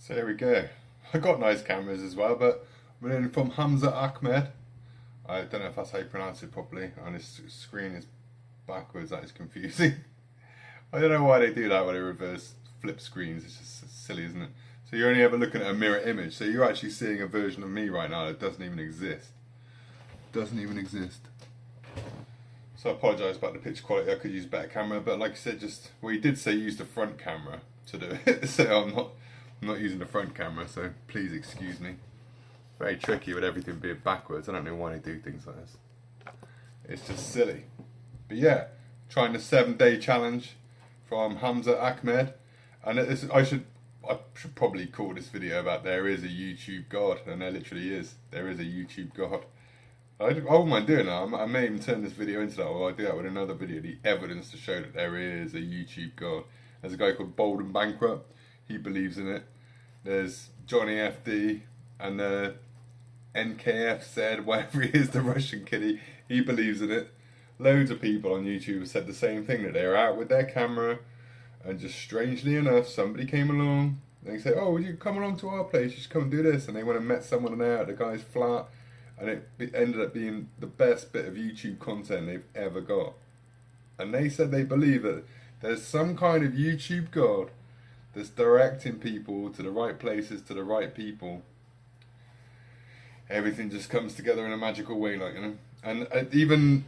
So there we go. I got nice cameras as well, but I'm learning from Hamza Ahmed. I don't know if that's how you pronounce it properly, and his screen is backwards. That is confusing. I don't know why they do that when they reverse flip screens. It's just silly, isn't it? So you're only ever looking at a mirror image. So you're actually seeing a version of me right now that doesn't even exist. Doesn't even exist. So I apologise about the picture quality. I could use a better camera, but like I said, he did say use the front camera to do it. So I'm not using the front camera. So please excuse me. Very tricky with everything being backwards. I don't know why they do things like this. It's just silly. But yeah, trying the 7-day challenge from Hamza Ahmed, and I should probably call this video about there is a YouTube God, and there literally is. There is a YouTube God. I wouldn't mind doing that. I may even turn this video into that, or I'll do that with another video, the evidence to show that there is a YouTube God. There's a guy called Bold and Bankrupt. He believes in it. There's Johnny FD and the NKF said, whatever he is, the Russian kiddie, he believes in it. Loads of people on YouTube have said the same thing, that they're out with their camera and just strangely enough somebody came along and they say, oh, would you come along to our place, you should come and do this, and they went and met someone there at the guy's flat, and it ended up being the best bit of YouTube content they've ever got. And they said they believe that there's some kind of YouTube God that's directing people to the right places, to the right people. Everything just comes together in a magical way, like, you know. And even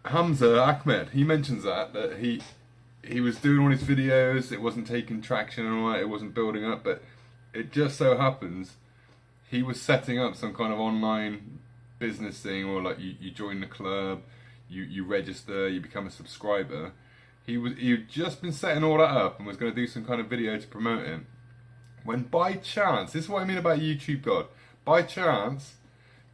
Hamza Ahmed, he mentions that he was doing all his videos, it wasn't taking traction and all that, it wasn't building up, but it just so happens he was setting up some kind of online business thing, or like you join the club, you register, you become a subscriber. He'd just been setting all that up and was going to do some kind of video to promote it, when by chance, this is what I mean about YouTube God, by chance,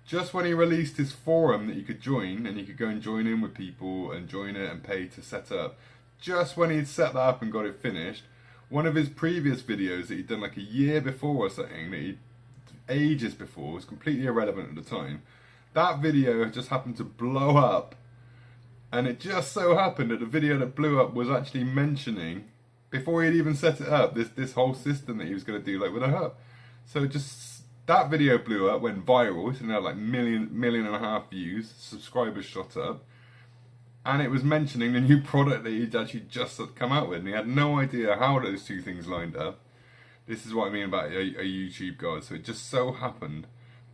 just when he released his forum that you could join, and you could go and join in with people and join it and pay to set up, just when he'd set that up and got it finished, one of his previous videos that he'd done like a year before or something, ages before, was completely irrelevant at the time, that video just happened to blow up. And it just so happened that the video that blew up was actually mentioning, before he'd even set it up, this whole system that he was going to do, like with a hub. So just that video blew up, went viral. It had like million and a half views, subscribers shot up, and it was mentioning the new product that he'd actually just come out with, and he had no idea how those two things lined up. This is what I mean about a YouTube God. So it just so happened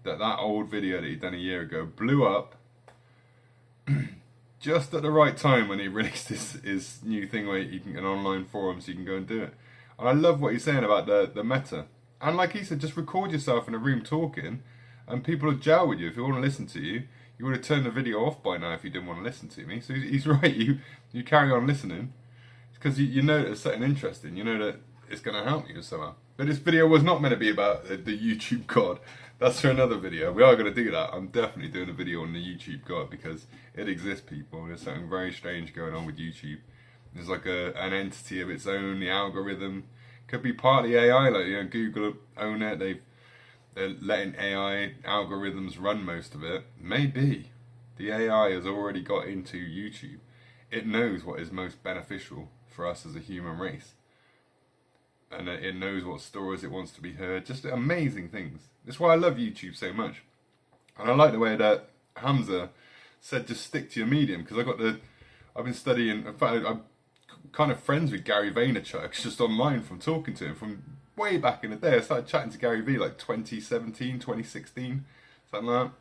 that old video that he'd done a year ago blew up just at the right time when he released his new thing where you can get an online forum so you can go and do it. And I love what he's saying about the meta. And like he said, just record yourself in a room talking and people will gel with you. If they want to listen to you, you would have turned the video off by now if you didn't want to listen to me. So he's right, you carry on listening because you know that it's something interesting. You know that it's going to help you somehow. But this video was not meant to be about the YouTube God. That's for another video. We are going to do that. I'm definitely doing a video on the YouTube God because it exists, people. There's something very strange going on with YouTube. There's like an entity of its own. The algorithm could be partly AI. Like, you know, Google own it. They're letting AI algorithms run most of it. Maybe the AI has already got into YouTube. It knows what is most beneficial for us as a human race. And it knows what stories it wants to be heard. Just amazing things. That's why I love YouTube so much. And I like the way that Hamza said just stick to your medium, because I've been studying, in fact I'm kind of friends with Gary Vaynerchuk just online from talking to him from way back in the day. I started chatting to Gary V like 2017, 2016, something like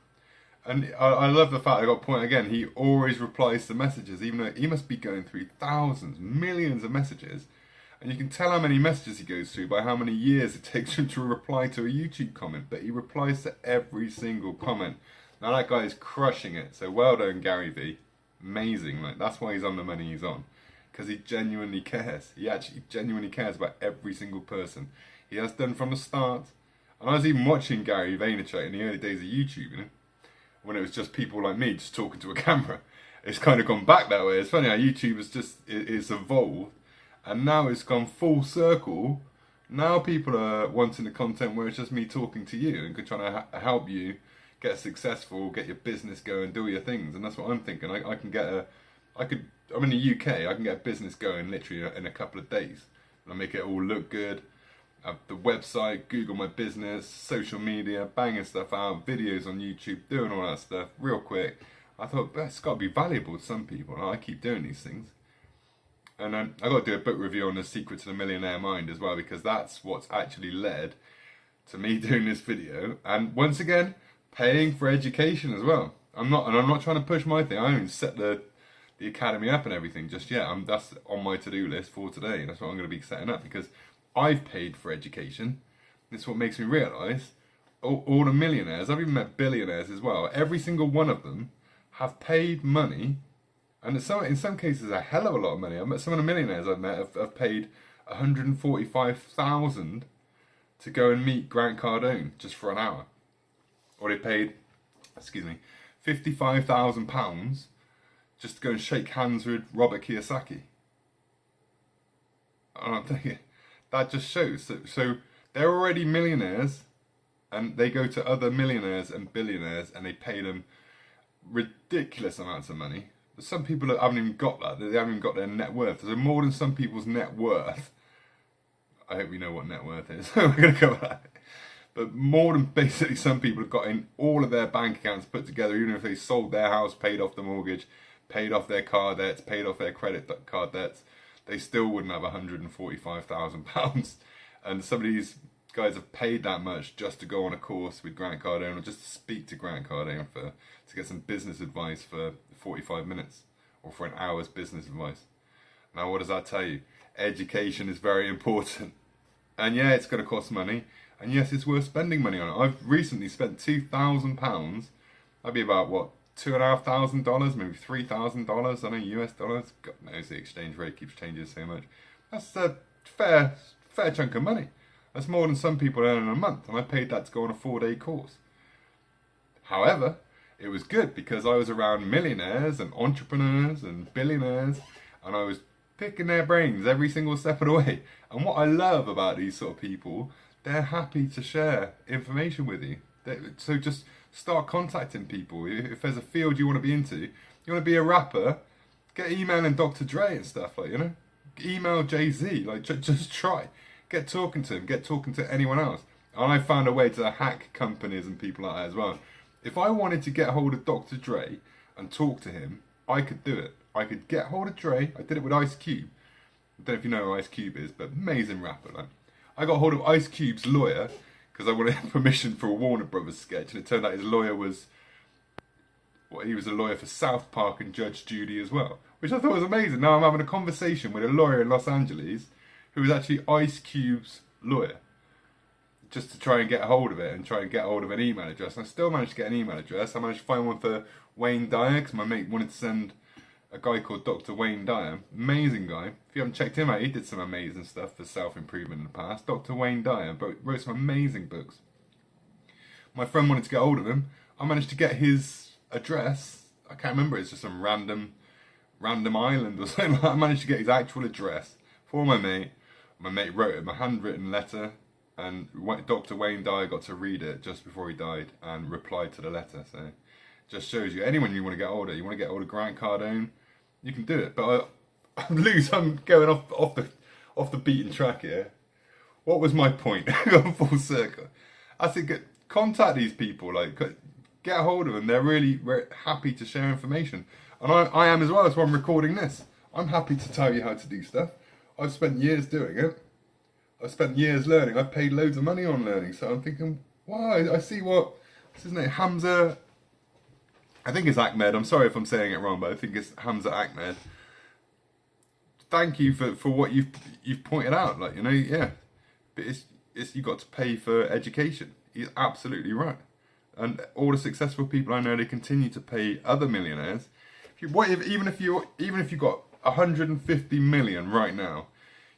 that. And I love the fact, I got a point again, he always replies to messages, even though he must be going through thousands, millions of messages. And you can tell how many messages he goes through by how many years it takes him to reply to a YouTube comment. But he replies to every single comment. Now that guy is crushing it. So well done, Gary V. Amazing. Like, that's why he's on the money he's on. Because he genuinely cares. He actually genuinely cares about every single person. He has done from the start. And I was even watching Gary Vaynerchuk in the early days of YouTube, you know, when it was just people like me just talking to a camera. It's kind of gone back that way. It's funny how YouTube it's evolved. And now it's gone full circle. Now people are wanting the content where it's just me talking to you and trying to help you get successful, get your business going, do your things. And that's what I'm thinking. I'm in the UK, I can get a business going literally in a couple of days. And I make it all look good. have the website, Google My Business, social media, banging stuff out, videos on YouTube, doing all that stuff real quick. I thought, that's got to be valuable to some people. And I keep doing these things. And then I got to do a book review on The Secret to the Millionaire Mind as well, because that's what's actually led to me doing this video. And once again, paying for education as well. I'm not trying to push my thing. I haven't set the academy up and everything just yet. That's on my to-do list for today. That's what I'm going to be setting up, because I've paid for education. This is what makes me realise all the millionaires, I've even met billionaires as well, every single one of them have paid money, and in some cases a hell of a lot of money. I met some of the millionaires I've met have paid $145,000 to go and meet Grant Cardone just for an hour. Or they paid, £55,000 just to go and shake hands with Robert Kiyosaki. And I'm thinking, that just shows. So they're already millionaires, and they go to other millionaires and billionaires and they pay them ridiculous amounts of money. But some people haven't even got that. They haven't even got their net worth. So more than some people's net worth. I hope we know what net worth is. We're going to cover that. But more than basically some people have got in all of their bank accounts put together, even if they sold their house, paid off the mortgage, paid off their car debts, paid off their credit card debts, they still wouldn't have £145,000. And some of these guys have paid that much just to go on a course with Grant Cardone, or just to speak to Grant Cardone to get some business advice for 45 minutes, or for an hour's business advice. Now, what does that tell you? Education is very important. And yeah, it's going to cost money. And yes, it's worth spending money on it. I've recently spent £2,000. That'd be about, what, $2,500, maybe $3,000, I know, US dollars. God knows the exchange rate keeps changing so much. That's a fair chunk of money. That's more than some people earn in a month, and I paid that to go on a 4-day course. However, it was good because I was around millionaires and entrepreneurs and billionaires, and I was picking their brains every single step of the way. And what I love about these sort of people, they're happy to share information with you. So just start contacting people. If there's a field you want to be into, you want to be a rapper, get emailing Dr. Dre and stuff, like, you know, email Jay-Z, like, just try. Get talking to him, get talking to anyone else. And I found a way to hack companies and people like that as well. If I wanted to get hold of Dr. Dre and talk to him, I could do it. I could get hold of Dre. I did it with Ice Cube. I don't know if you know who Ice Cube is, but amazing rapper. Like, I got hold of Ice Cube's lawyer because I wanted permission for a Warner Brothers sketch, and it turned out his lawyer was, he was a lawyer for South Park and Judge Judy as well, which I thought was amazing. Now I'm having a conversation with a lawyer in Los Angeles who was actually Ice Cube's lawyer, just to try and get a hold of it and try and get a hold of an email address. And I still managed to get an email address. I managed to find one for Wayne Dyer, because my mate wanted to send a guy called Dr. Wayne Dyer. Amazing guy. If you haven't checked him out, he did some amazing stuff for self-improvement in the past. Dr. Wayne Dyer wrote some amazing books. My friend wanted to get hold of him. I managed to get his address. I can't remember, it's just some random island or something. I managed to get his actual address for my mate. My mate wrote him a handwritten letter, and Dr. Wayne Dyer got to read it just before he died and replied to the letter. So just shows you, anyone you want to get hold of, you want to get hold of Grant Cardone, you can do it. But I'm going off the beaten track here. What was my point? Gone full circle. I think contact these people, like, get a hold of them. They're really happy to share information, and I am as well. That's why I'm recording this. I'm happy to tell you how to do stuff. I've spent years doing it. I've spent years learning. I've paid loads of money on learning. So I'm thinking, wow, I see what's his name, Hamza. I think it's Ahmed. I'm sorry if I'm saying it wrong, but I think it's Hamza Ahmed. Thank you for what you've pointed out. Like, you know, yeah, but it's you got to pay for education. He's absolutely right. And all the successful people I know, they continue to pay other millionaires. Even if you got 150 million right now,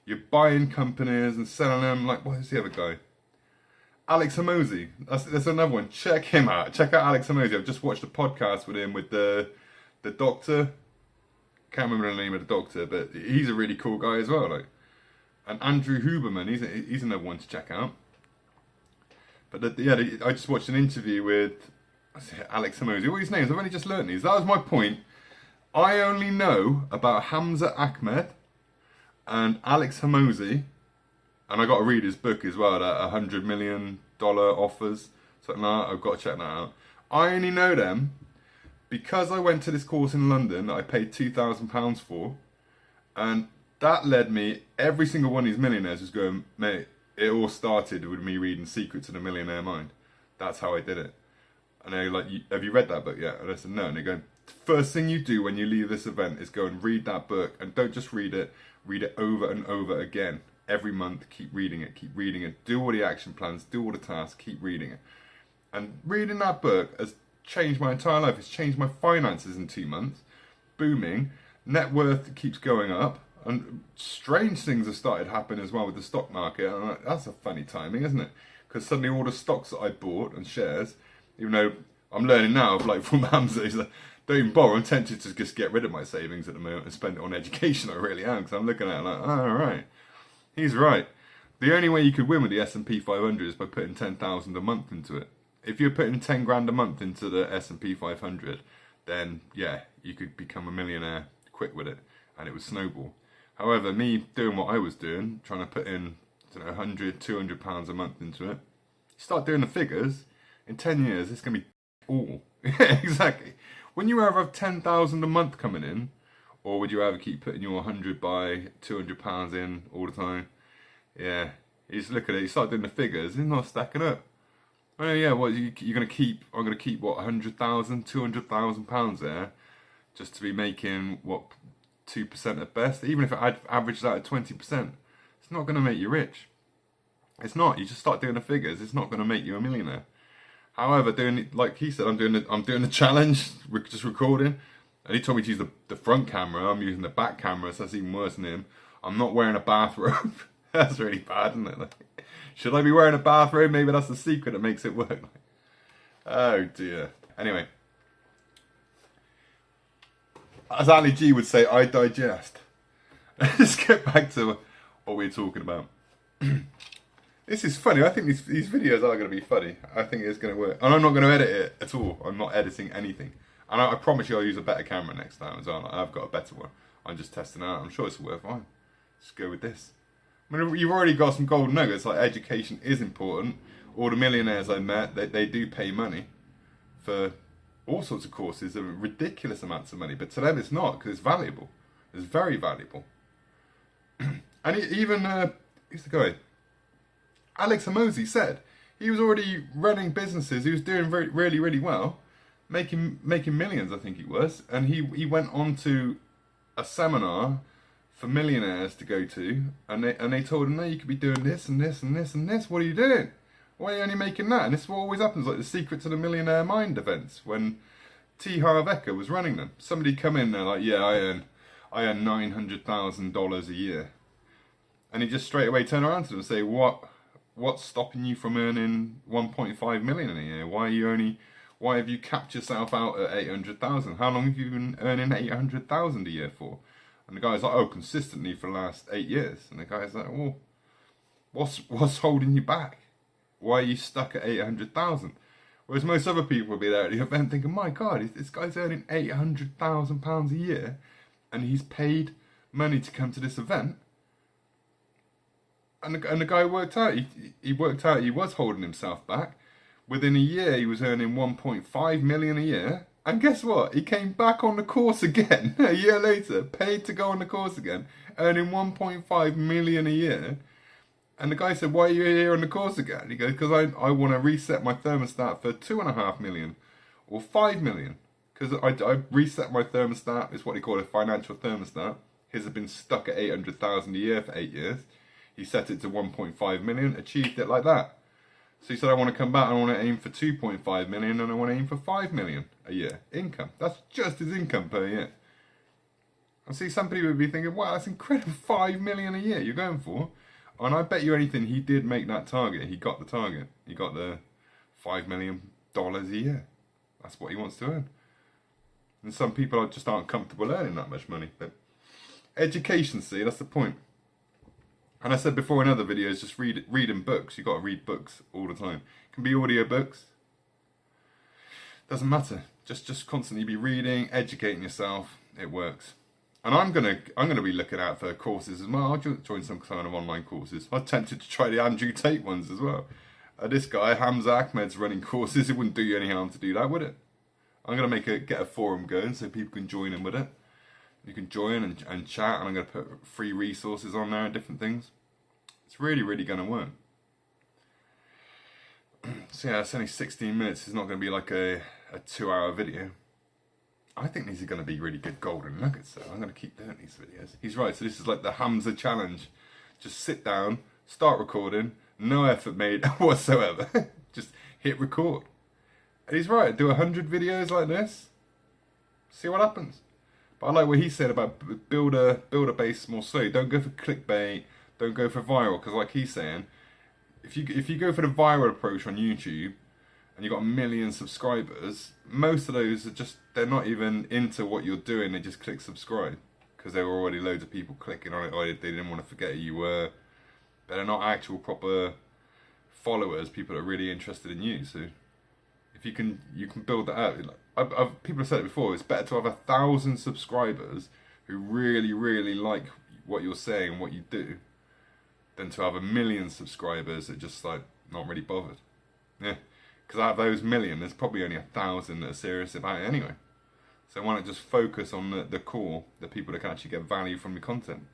you're buying companies and selling them. Like, what is the other guy? Alex Hormozi. That's another one. Check him out. Check out Alex Hormozi. I've just watched a podcast with him with the doctor. Can't remember the name of the doctor, but he's a really cool guy as well. Like, and Andrew Huberman. He's another one to check out. But I just watched an interview with Alex Hormozi. What are his names? I've only just learned these. That was my point. I only know about Hamza Ahmed and Alex Hormozi And I got to read his book as well, that $100 million offers, something like that. I've got to check that out. I only know them because I went to this course in London that I paid £2,000 for, and that led me, every single one of these millionaires was going, mate, it all started with me reading Secrets of the Millionaire Mind. That's how I did it. And they're like, have you read that book yet? And I said, no. And they go, first thing you do when you leave this event is go and read that book. And don't just read it over and over again. Every month, keep reading it. Do all the action plans, do all the tasks, keep reading it. And reading that book has changed my entire life. It's changed my finances in 2 months. Booming. Net worth keeps going up. And strange things have started happening as well with the stock market. And I'm like, that's a funny timing, isn't it? Because suddenly all the stocks that I bought and shares, even though I'm learning now, like from Hamza, he's like, don't even bother. I'm tempted to just get rid of my savings at the moment and spend it on education. I really am, because I'm looking at it like, oh, all right. He's right. The only way you could win with the S&P 500 is by putting 10,000 a month into it. If you're putting 10 grand a month into the S&P 500, then yeah, you could become a millionaire quick with it, and it would snowball. However, me doing what I was doing, trying to put in, I don't know, 100, 200 pounds a month into it, you start doing the figures, in 10 years, it's going to be all. Yeah, exactly. When you rather have 10,000 a month coming in, or would you rather keep putting your 100 by 200 pounds in all the time? Yeah, you just look at it, you start doing the figures, it's not stacking up. Oh yeah, what you're going to keep, I'm going to keep what, 100,000, 200,000 pounds there, just to be making, what, 2% at best? Even if it averages out at 20%, it's not going to make you rich. It's not. You just start doing the figures, it's not going to make you a millionaire. However, doing, like he said, I'm doing the challenge, just recording, and he told me to use the front camera. I'm using the back camera, so that's even worse than him. I'm not wearing a bathrobe. That's really bad, isn't it? Like, should I be wearing a bathrobe? Maybe that's the secret that makes it work. Oh dear. Anyway, as Ali G would say, I digest. Let's get back to what we were talking about. This is funny. I think these videos are going to be funny. I think it's going to work. And I'm not going to edit it at all. I'm not editing anything. And I promise you I'll use a better camera next time as well. I've got a better one. I'm just testing it out. I'm sure it's worthwhile. Just go with this. I mean, you've already got some golden nuggets. Like, education is important. All the millionaires I met, they do pay money for all sorts of courses, ridiculous amounts of money. But to them it's not, because it's valuable. It's very valuable. And even, who's the guy? Alex Hormozi said he was already running businesses. He was doing really, really well, making millions, I think he was. And he went on to a seminar for millionaires to go to, and they told him, no, you could be doing this and this and this and this. What are you doing? Why are you only making that? And this is what always happens, like the Secrets of the Millionaire Mind events, when T. Harv Eker was running them. Somebody come in there like, yeah, I earn $900,000 a year. And he just straight away turned around to them and say, what's stopping you from earning 1.5 million a year? Why have you capped yourself out at 800,000? How long have you been earning 800,000 a year for? And the guy's like, oh, consistently for the last 8 years. And the guy's like, well, what's holding you back? Why are you stuck at 800,000? Whereas most other people would be there at the event thinking, my God, this guy's earning £800,000 a year, and he's paid money to come to this event. And the guy worked out. He worked out he was holding himself back. Within a year, he was earning 1.5 million a year. And guess what? He came back on the course again a year later, paid to go on the course again, earning 1.5 million a year. And the guy said, why are you here on the course again? He goes, because I want to reset my thermostat for 2.5 million or 5 million. Because I reset my thermostat, it's what they call a financial thermostat. His had been stuck at 800,000 a year for 8 years. He set it to 1.5 million, achieved it like that. So he said, I want to come back, I want to aim for 2.5 million, and I want to aim for 5 million a year income. That's just his income per year. And see, some people would be thinking, wow, that's incredible, 5 million a year you're going for. And I bet you anything, he did make that target. He got the target. He got the $5 million a year. That's what he wants to earn. And some people just aren't comfortable earning that much money. But education, see, that's the point. And I said before in other videos, just reading books. You've got to read books all the time. It can be audio books. Doesn't matter. Just constantly be reading, educating yourself. It works. And I'm gonna be looking out for courses as well. I'll join some kind of online courses. I'm tempted to try the Andrew Tate ones as well. This guy Hamza Ahmed's running courses. It wouldn't do you any harm to do that, would it? I'm gonna get a forum going so people can join in with it. You can join and chat, and I'm gonna put free resources on there and different things. It's really, really gonna work. So yeah, it's only 16 minutes. It's not gonna be like a 2-hour video. I think these are going to be really good golden nuggets, though. I'm going to keep doing these videos. He's right, so this is like the Hamza challenge. Just sit down, start recording, no effort made whatsoever. Just hit record. And he's right, do 100 videos like this, see what happens. But I like what he said about build a base more slowly. Don't go for clickbait, don't go for viral, because like he's saying, if you go for the viral approach on YouTube, and you've got 1 million subscribers, most of those are just, they're not even into what you're doing, they just click subscribe. Because there were already loads of people clicking on it, or they didn't want to forget who you were. They're not actual proper followers, people that are really interested in you. So if you can build that up. People have said it before, it's better to have 1,000 subscribers who really, really like what you're saying and what you do, than to have 1 million subscribers that just like not really bothered. Yeah. Because out of those 1 million, there's probably only 1,000 that are serious about it anyway. So why not just focus on the core, the people that can actually get value from the content?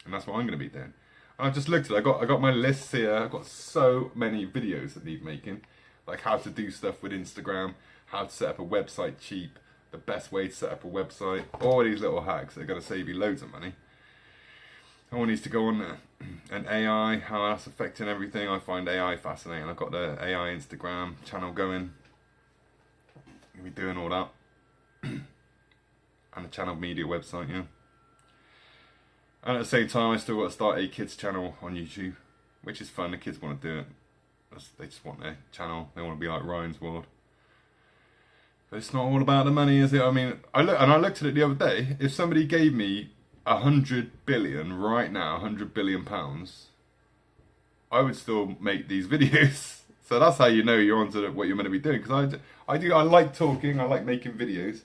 And that's what I'm going to be doing. And I've just looked at it. I got my lists here. I've got so many videos that need making. Like how to do stuff with Instagram, how to set up a website cheap, the best way to set up a website, all these little hacks that are going to save you loads of money. All needs to go on there. And AI, how that's affecting everything. I find AI fascinating. I've got the AI Instagram channel going. I'll be doing all that. And the channel media website, yeah. And at the same time, I still got to start a kids channel on YouTube, which is fun. The kids want to do it. They just want their channel. They want to be like Ryan's World. But it's not all about the money, is it? I mean, I looked at it the other day. If somebody gave me 100 billion right now, 100 billion pounds, I would still make these videos. So that's how you know you're onto what you're meant to be doing. Because I like talking, I like making videos,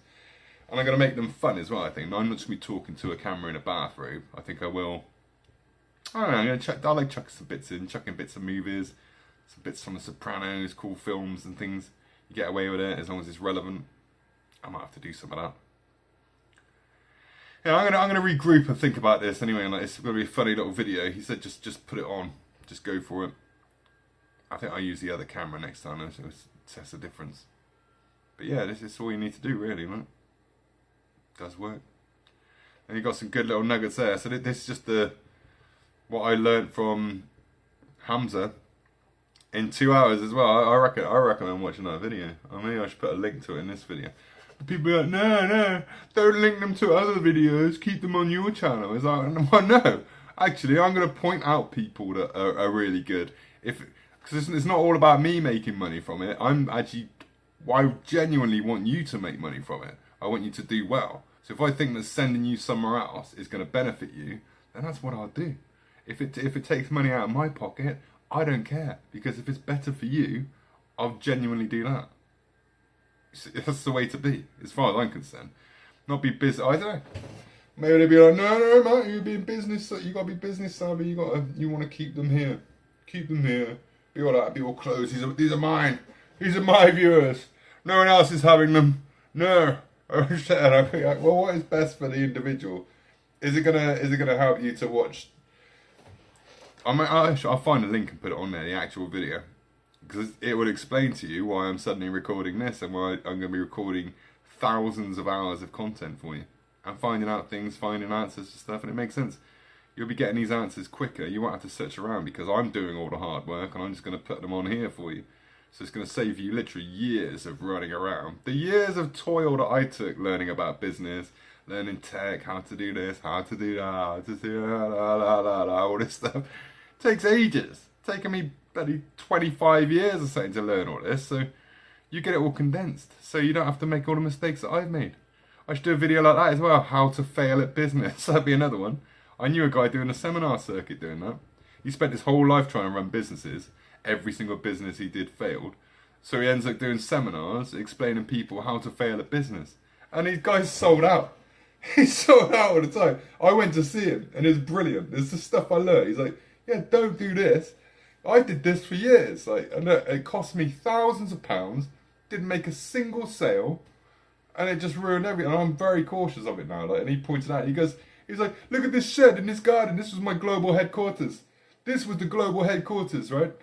and I'm gonna make them fun as well. I think I'm not just gonna be talking to a camera in a bathrobe. I think I will. I don't know. I'm gonna I like chucking bits of movies, some bits from The Sopranos, cool films and things. You get away with it as long as it's relevant. I might have to do some of that. Yeah, I'm gonna regroup and think about this anyway, and like, it's gonna be a funny little video. He said just put it on, just go for it. I think I'll use the other camera next time and test the difference. But yeah, this is all you need to do really, right? It does work. And you got some good little nuggets there. So this is just what I learned from Hamza in 2 hours as well. I recommend watching that video. Maybe I should put a link to it in this video. People are like, no, don't link them to other videos, keep them on your channel. It's like, well, no, actually, I'm going to point out people that are really good. Because it's not all about me making money from it. I genuinely want you to make money from it. I want you to do well. So if I think that sending you somewhere else is going to benefit you, then that's what I'll do. If it takes money out of my pocket, I don't care. Because if it's better for you, I'll genuinely do that. That's the way to be, as far as I'm concerned. Not be business. I don't know. Maybe they'd be like, no, mate, you be business. You gotta be business savvy. You want to keep them here. Keep them here. Be all that. Be all close. These are mine. These are my viewers. No one else is having them. No. I'd be like, well, what is best for the individual? Is it gonna help you to watch? I'll find a link and put it on there. The actual video. Because it would explain to you why I'm suddenly recording this and why I'm going to be recording thousands of hours of content for you. And finding out things, finding answers to stuff, and it makes sense. You'll be getting these answers quicker. You won't have to search around because I'm doing all the hard work and I'm just going to put them on here for you. So it's going to save you literally years of running around. The years of toil that I took learning about business, learning tech, how to do this, how to do that, how to do all this stuff. It takes ages. It's taken me bloody 25 years or something to learn all this, so you get it all condensed, so you don't have to make all the mistakes that I've made. I should do a video like that as well, how to fail at business. That'd be another one. I knew a guy doing a seminar circuit doing that. He spent his whole life trying to run businesses. Every single business he did failed. So he ends up doing seminars explaining people how to fail at business. And these guys sold out. He's sold out all the time. I went to see him, and it's brilliant. It's the stuff I learned. He's like, yeah, don't do this. I did this for years, like, and it cost me thousands of pounds. Didn't make a single sale, and it just ruined everything. And I'm very cautious of it now. Like, and he pointed out, he's like, look at this shed in this garden. This was my global headquarters. This was the global headquarters, right?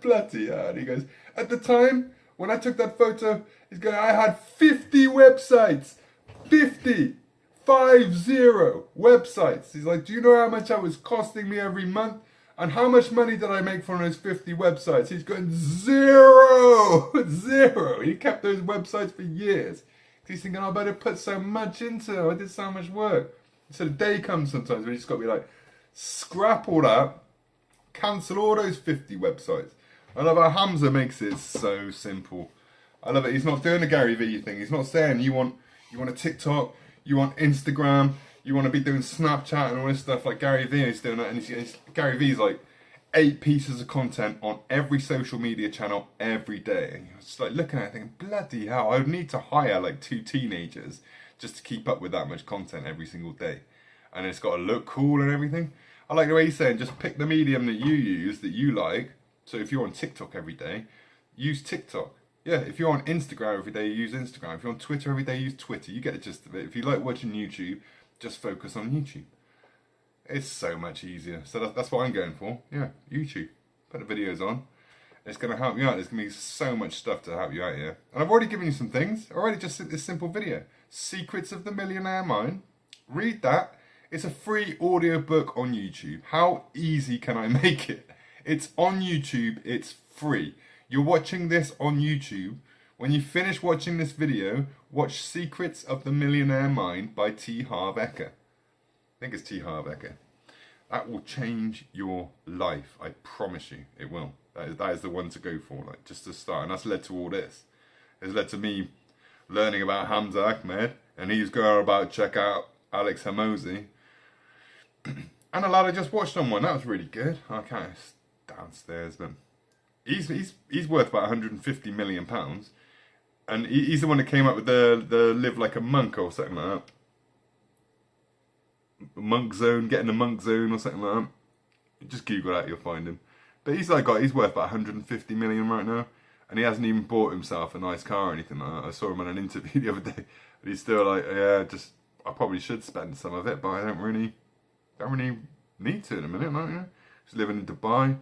Bloody hell. And he goes, at the time when I took that photo, he's going, I had 50 websites. 50 websites. He's like, do you know how much that was costing me every month? And how much money did I make from those 50 websites? He's going, zero. Zero. He kept those websites for years. He's thinking, I better put so much into it. I did so much work. So the day comes sometimes where you just got to be like, scrap all that, cancel all those 50 websites. I love how Hamza makes it so simple. I love it. He's not doing the Gary Vee thing. He's not saying you want a TikTok, you want Instagram, you want to be doing Snapchat and all this stuff like Gary Vee is doing that. And Gary Vee's like 8 pieces of content on every social media channel every day. And you're just like looking at it thinking, bloody hell, I would need to hire like 2 teenagers just to keep up with that much content every single day. And it's got to look cool and everything. I like the way he's saying, just pick the medium that you use, that you like. So if you're on TikTok every day, use TikTok. Yeah, if you're on Instagram every day, use Instagram. If you're on Twitter every day, use Twitter. You get the gist of it. If you like watching YouTube, just focus on YouTube. It's so much easier. So that's what I'm going for. Yeah, YouTube. Put the videos on. It's going to help you out. There's going to be so much stuff to help you out here. And I've already given you some things. Already just this simple video. Secrets of the Millionaire Mind. Read that. It's a free audiobook on YouTube. How easy can I make it? It's on YouTube. It's free. You're watching this on YouTube. When you finish watching this video, watch Secrets of the Millionaire Mind by T. Harv Eker. I think it's T. Harv Eker. That will change your life. I promise you, it will. That is the one to go for, like just to start. And that's led to all this. It's led to me learning about Hamza Ahmed, and he's going about check out Alex Hormozi. And a lad I just watched on one. That was really good. Okay, it's downstairs, but he's worth about 150 million pounds, and he's the one that came up with the live like a monk or something like that. Monk zone, getting the monk zone or something like that. Just Google that, you'll find him. But he's worth about 150 million right now, and he hasn't even bought himself a nice car or anything like that. I saw him in an interview the other day, and he's still like, yeah, I probably should spend some of it, but I don't really need to in a minute, like, you know. He's living in Dubai,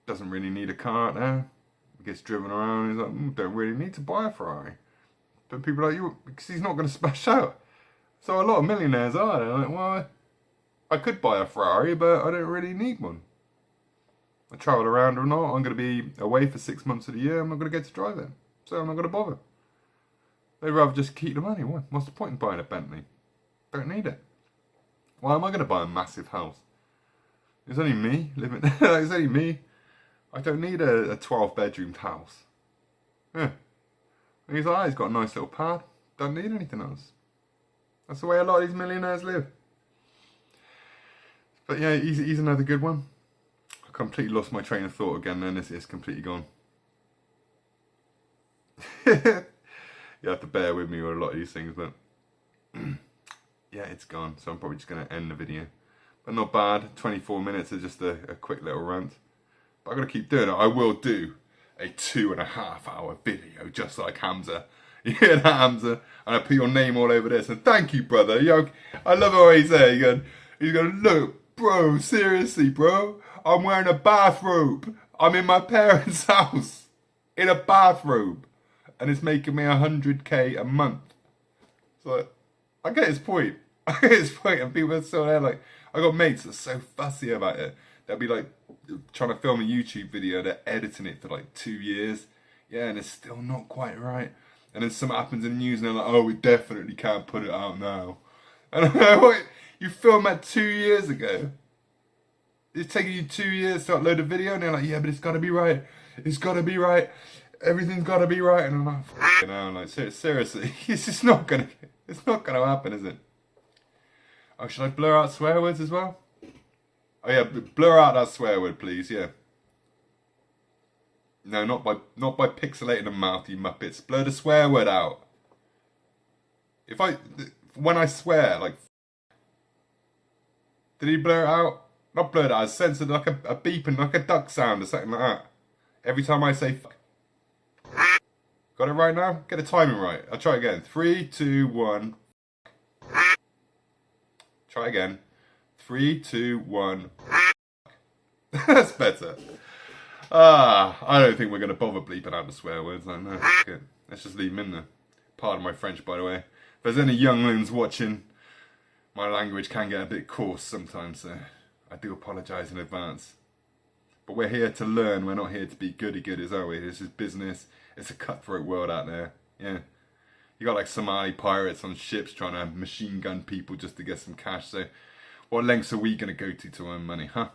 doesn't really need a car out there. He gets driven around, he's like, don't really need to buy a Ferrari. But people are like, you, because he's not going to smash out. So a lot of millionaires are, they're like, well, I could buy a Ferrari, but I don't really need one. I travel around or not, I'm going to be away for 6 months of the year, I'm not going to get to drive it. So I'm not going to bother. They'd rather just keep the money. What's the point in buying a Bentley? Don't need it. Why am I going to buy a massive house? It's only me living there. It's only me. I don't need a 12-bedroomed house. Yeah. And he's like, oh, he's got a nice little pad. Don't need anything else. That's the way a lot of these millionaires live. But yeah, he's another good one. I completely lost my train of thought again then. It's completely gone. You have to bear with me with a lot of these things, but yeah, it's gone. So I'm probably just going to end the video. But not bad. 24 minutes is just a quick little rant. But I've got to keep doing it. I will do a 2.5 hour video just like Hamza. You hear that, Hamza? And I put your name all over this. And thank you, brother. Yo, I love what he's saying. He's going, look, bro, seriously, bro. I'm wearing a bathrobe. I'm in my parents' house in a bathrobe. And it's making me 100k a month. So I get his point. I get his point. And people are still there like, I got mates that are so fussy about it. They'll be like trying to film a YouTube video. They're editing it for like 2 years. Yeah, and it's still not quite right. And then something happens in the news and they're like, oh, we definitely can't put it out now. And I'm like, what? You filmed that 2 years ago? It's taking you 2 years to upload a video? And they're like, yeah, but it's got to be right. It's got to be right. Everything's got to be right. And I'm like, you know, like, seriously, it's just not going to happen, is it? Oh, should I blur out swear words as well? Oh yeah, blur out that swear word, please, yeah. No, not by pixelating the mouth, you muppets. Blur the swear word out. when I swear, like, did he blur it out? Not blur it out, I censored like a beeping, like a duck sound or something like that. Every time I say fuck. Got it right now? Get the timing right. I'll try again. 3, 2, 1. Try again. 3, 2, 1. That's better. I don't think we're going to bother bleeping out the swear words. Like, no, good. Let's just leave them in there. Pardon my French, by the way. If there's any younglings watching, my language can get a bit coarse sometimes, so I do apologise in advance. But we're here to learn, we're not here to be goody-goodies, are we? This is business. It's a cutthroat world out there. Yeah. You got like Somali pirates on ships trying to machine gun people just to get some cash, so what lengths are we going to go to earn money, huh?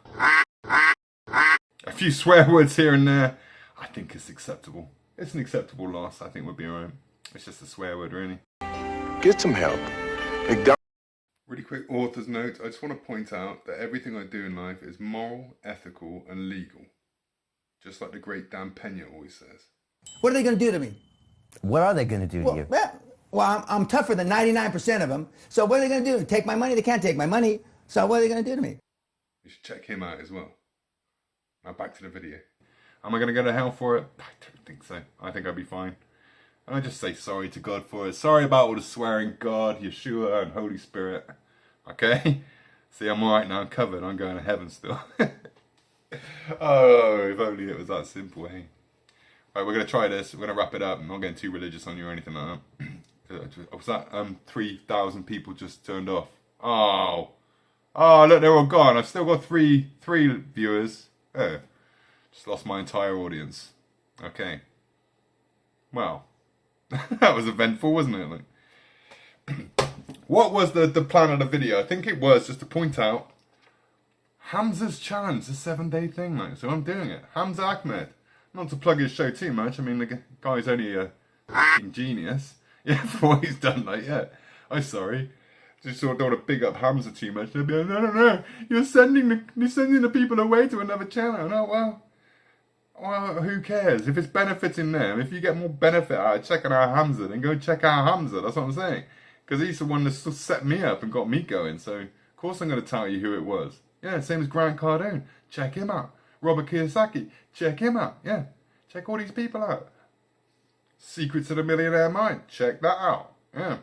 A few swear words here and there, I think it's acceptable. It's an acceptable loss, I think we'll be alright. It's just a swear word, really. Get some help. Really quick author's note, I just want to point out that everything I do in life is moral, ethical and legal. Just like the great Dan Pena always says. What are they going to do to me? What are they going to do to you? Well, I'm tougher than 99% of them. So what are they going to do? Take my money? They can't take my money. So what are they going to do to me? You should check him out as well. Now back to the video. Am I going to go to hell for it? I don't think so. I think I'll be fine. And I just say sorry to God for it. Sorry about all the swearing, God, Yeshua and Holy Spirit. Okay? See, I'm alright now, I'm covered. I'm going to heaven still. Oh, if only it was that simple, hey? Right, we're going to try this. We're going to wrap it up. I'm not getting too religious on you or anything like that. Was that 3,000 people just turned off? Oh. Oh, look, they're all gone. I've still got three viewers. Oh. Just lost my entire audience. Okay. Well. That was eventful, wasn't it? Like, what was the plan of the video? I think it was just to point out Hamza's challenge, the 7-day thing, like. So I'm doing it. Hamza Ahmed. Not to plug his show too much. I mean, the guy's only a genius. Yeah, for what he's done, like, yeah. I'm sorry. Just sort of don't want to big up Hamza too much. They'll be like, no. You're sending the people away to another channel. No, well, who cares? If it's benefiting them, if you get more benefit out of checking out Hamza, then go check out Hamza. That's what I'm saying. Because he's the one that set me up and got me going. So, of course I'm going to tell you who it was. Yeah, same as Grant Cardone. Check him out. Robert Kiyosaki. Check him out. Yeah, check all these people out. Secrets of the Millionaire Mind. Check that out. Yeah.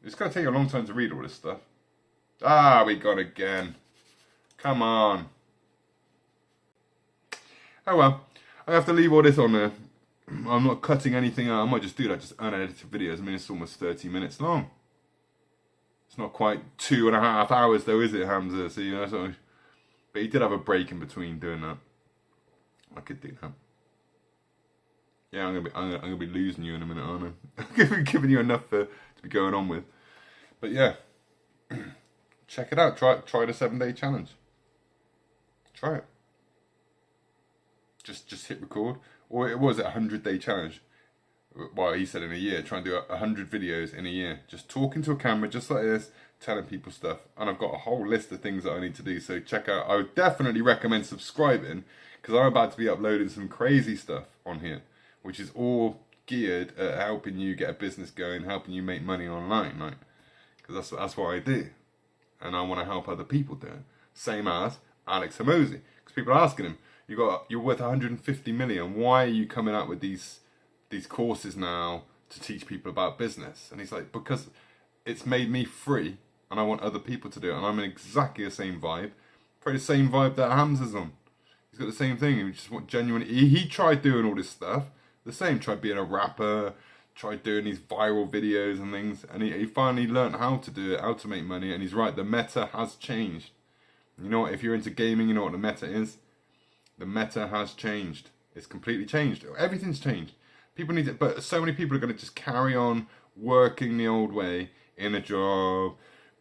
It's going to take you a long time to read all this stuff. Ah, we got again. Come on. Oh well, I have to leave all this on there. I'm not cutting anything out. I might just do that, just unedited videos. I mean, it's almost 30 minutes long. It's not quite 2.5 hours though, is it, Hamza? So, you know, but he did have a break in between doing that. I could do that. Yeah, I'm gonna be losing you in a minute, aren't I? I'm gonna be giving you enough to be going on with. But yeah, check it out. Try the 7-day challenge. Try it. Just hit record, or it was a 100-day challenge. Well, he said in a year, try and do 100 videos in a year, just talking to a camera, just like this, telling people stuff. And I've got a whole list of things that I need to do. So check out. I would definitely recommend subscribing because I'm about to be uploading some crazy stuff on here, which is all geared at helping you get a business going, helping you make money online, like, because that's what I do, and I want to help other people do it. Same as Alex Hormozi, because people are asking him, you're worth 150 million. Why are you coming out with these courses now to teach people about business? And he's like, because it's made me free, and I want other people to do it. And I'm in exactly the same vibe, probably the same vibe that Hamza's on. He's got the same thing. He just want genuine. He tried doing all this stuff. The same. Tried being a rapper. Tried doing these viral videos and things. And he finally learned how to do it, how to make money. And he's right. The meta has changed. You know what? If you're into gaming, you know what the meta is. The meta has changed. It's completely changed. Everything's changed. People need it, but so many people are going to just carry on working the old way in a job,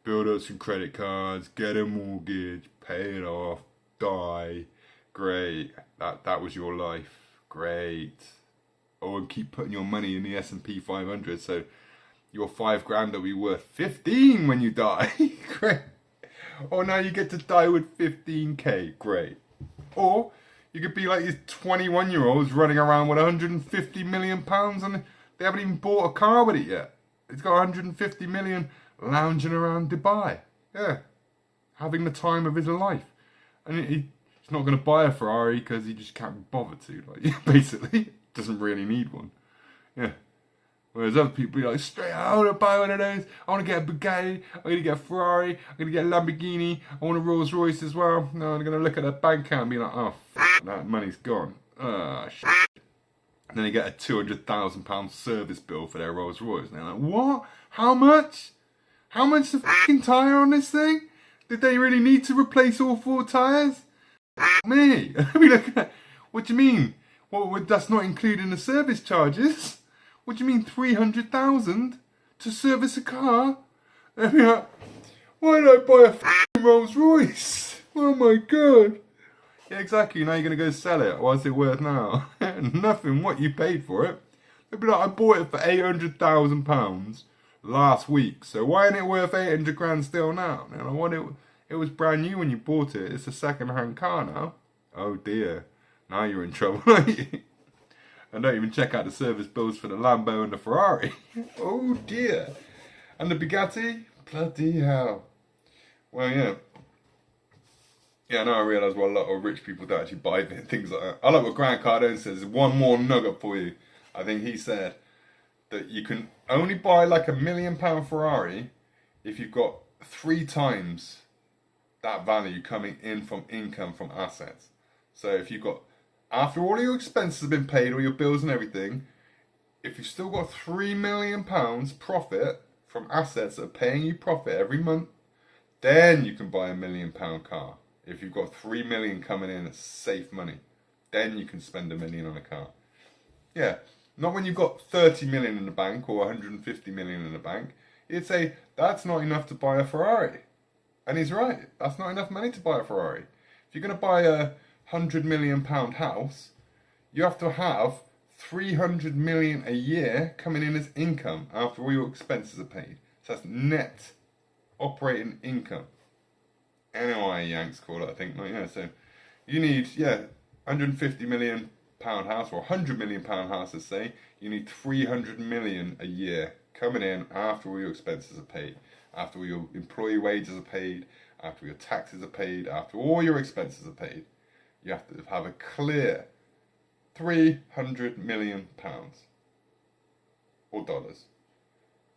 build up some credit cards, get a mortgage, pay it off, die. Great. That was your life. Great. Oh, and keep putting your money in the S&P 500. So your $5,000 will be worth 15 when you die. Great. Or now you get to die with 15k. Great. Or you could be like these 21-year-olds running around with 150 million pounds and they haven't even bought a car with it yet. He's got 150 million lounging around Dubai. Yeah. Having the time of his life. And he's not going to buy a Ferrari because he just can't be bothered to. Like, basically, doesn't really need one. Yeah. Whereas other people be like, straight out, I want to buy one of those. I want to get a Bugatti. I'm going to get a Ferrari. I'm going to get a Lamborghini. I want a Rolls Royce as well. No, I'm going to look at their bank account and be like, oh, that money's gone. Shit. And then they get a £200,000 service bill for their Rolls Royce. And they're like, what? How much? How much the fucking tyre on this thing? Did they really need to replace all 4 tyres? Me. I mean, look, what do you mean? Well, that's not including the service charges. What do you mean 300,000 to service a car? I mean, like, why did I buy a f***ing Rolls Royce? Oh my god. Yeah, exactly. Now you're going to go sell it. What's it worth now? Nothing. What you paid for it. They'd be like, I bought it for £800,000 last week. So why isn't it worth 800 grand still now? And I want it was brand new when you bought it. It's a second-hand car now. Oh dear. Now you're in trouble, aren't you? And don't even check out the service bills for the Lambo and the Ferrari. Oh dear. And the Bugatti? Bloody hell. Well, yeah. Yeah, now I realise what a lot of rich people do actually buy things like that. I like what Grant Cardone says. One more nugget for you. I think he said that you can only buy like £1 million Ferrari if you've got 3 times that value coming in from income from assets. So if you've got, after all your expenses have been paid, all your bills and everything, if you've still got £3 million profit from assets that are paying you profit every month, then you can buy a £1 million car. If you've got 3 million coming in as safe money, then you can spend $1 million on a car. Yeah, not when you've got 30 million in the bank or 150 million in the bank. You'd say that's not enough to buy a Ferrari. And he's right, that's not enough money to buy a Ferrari. If you're going to buy a £100 million house, you have to have 300 million a year coming in as income after all your expenses are paid. So that's net operating income. NOI Yanks call it, I think. Like, yeah, so you need, 150 million pound house or 100 million pound house, let's say. You need 300 million a year coming in after all your expenses are paid, after all your employee wages are paid, after your taxes are paid, after all your expenses are paid. You have to have a clear 300 million pounds or dollars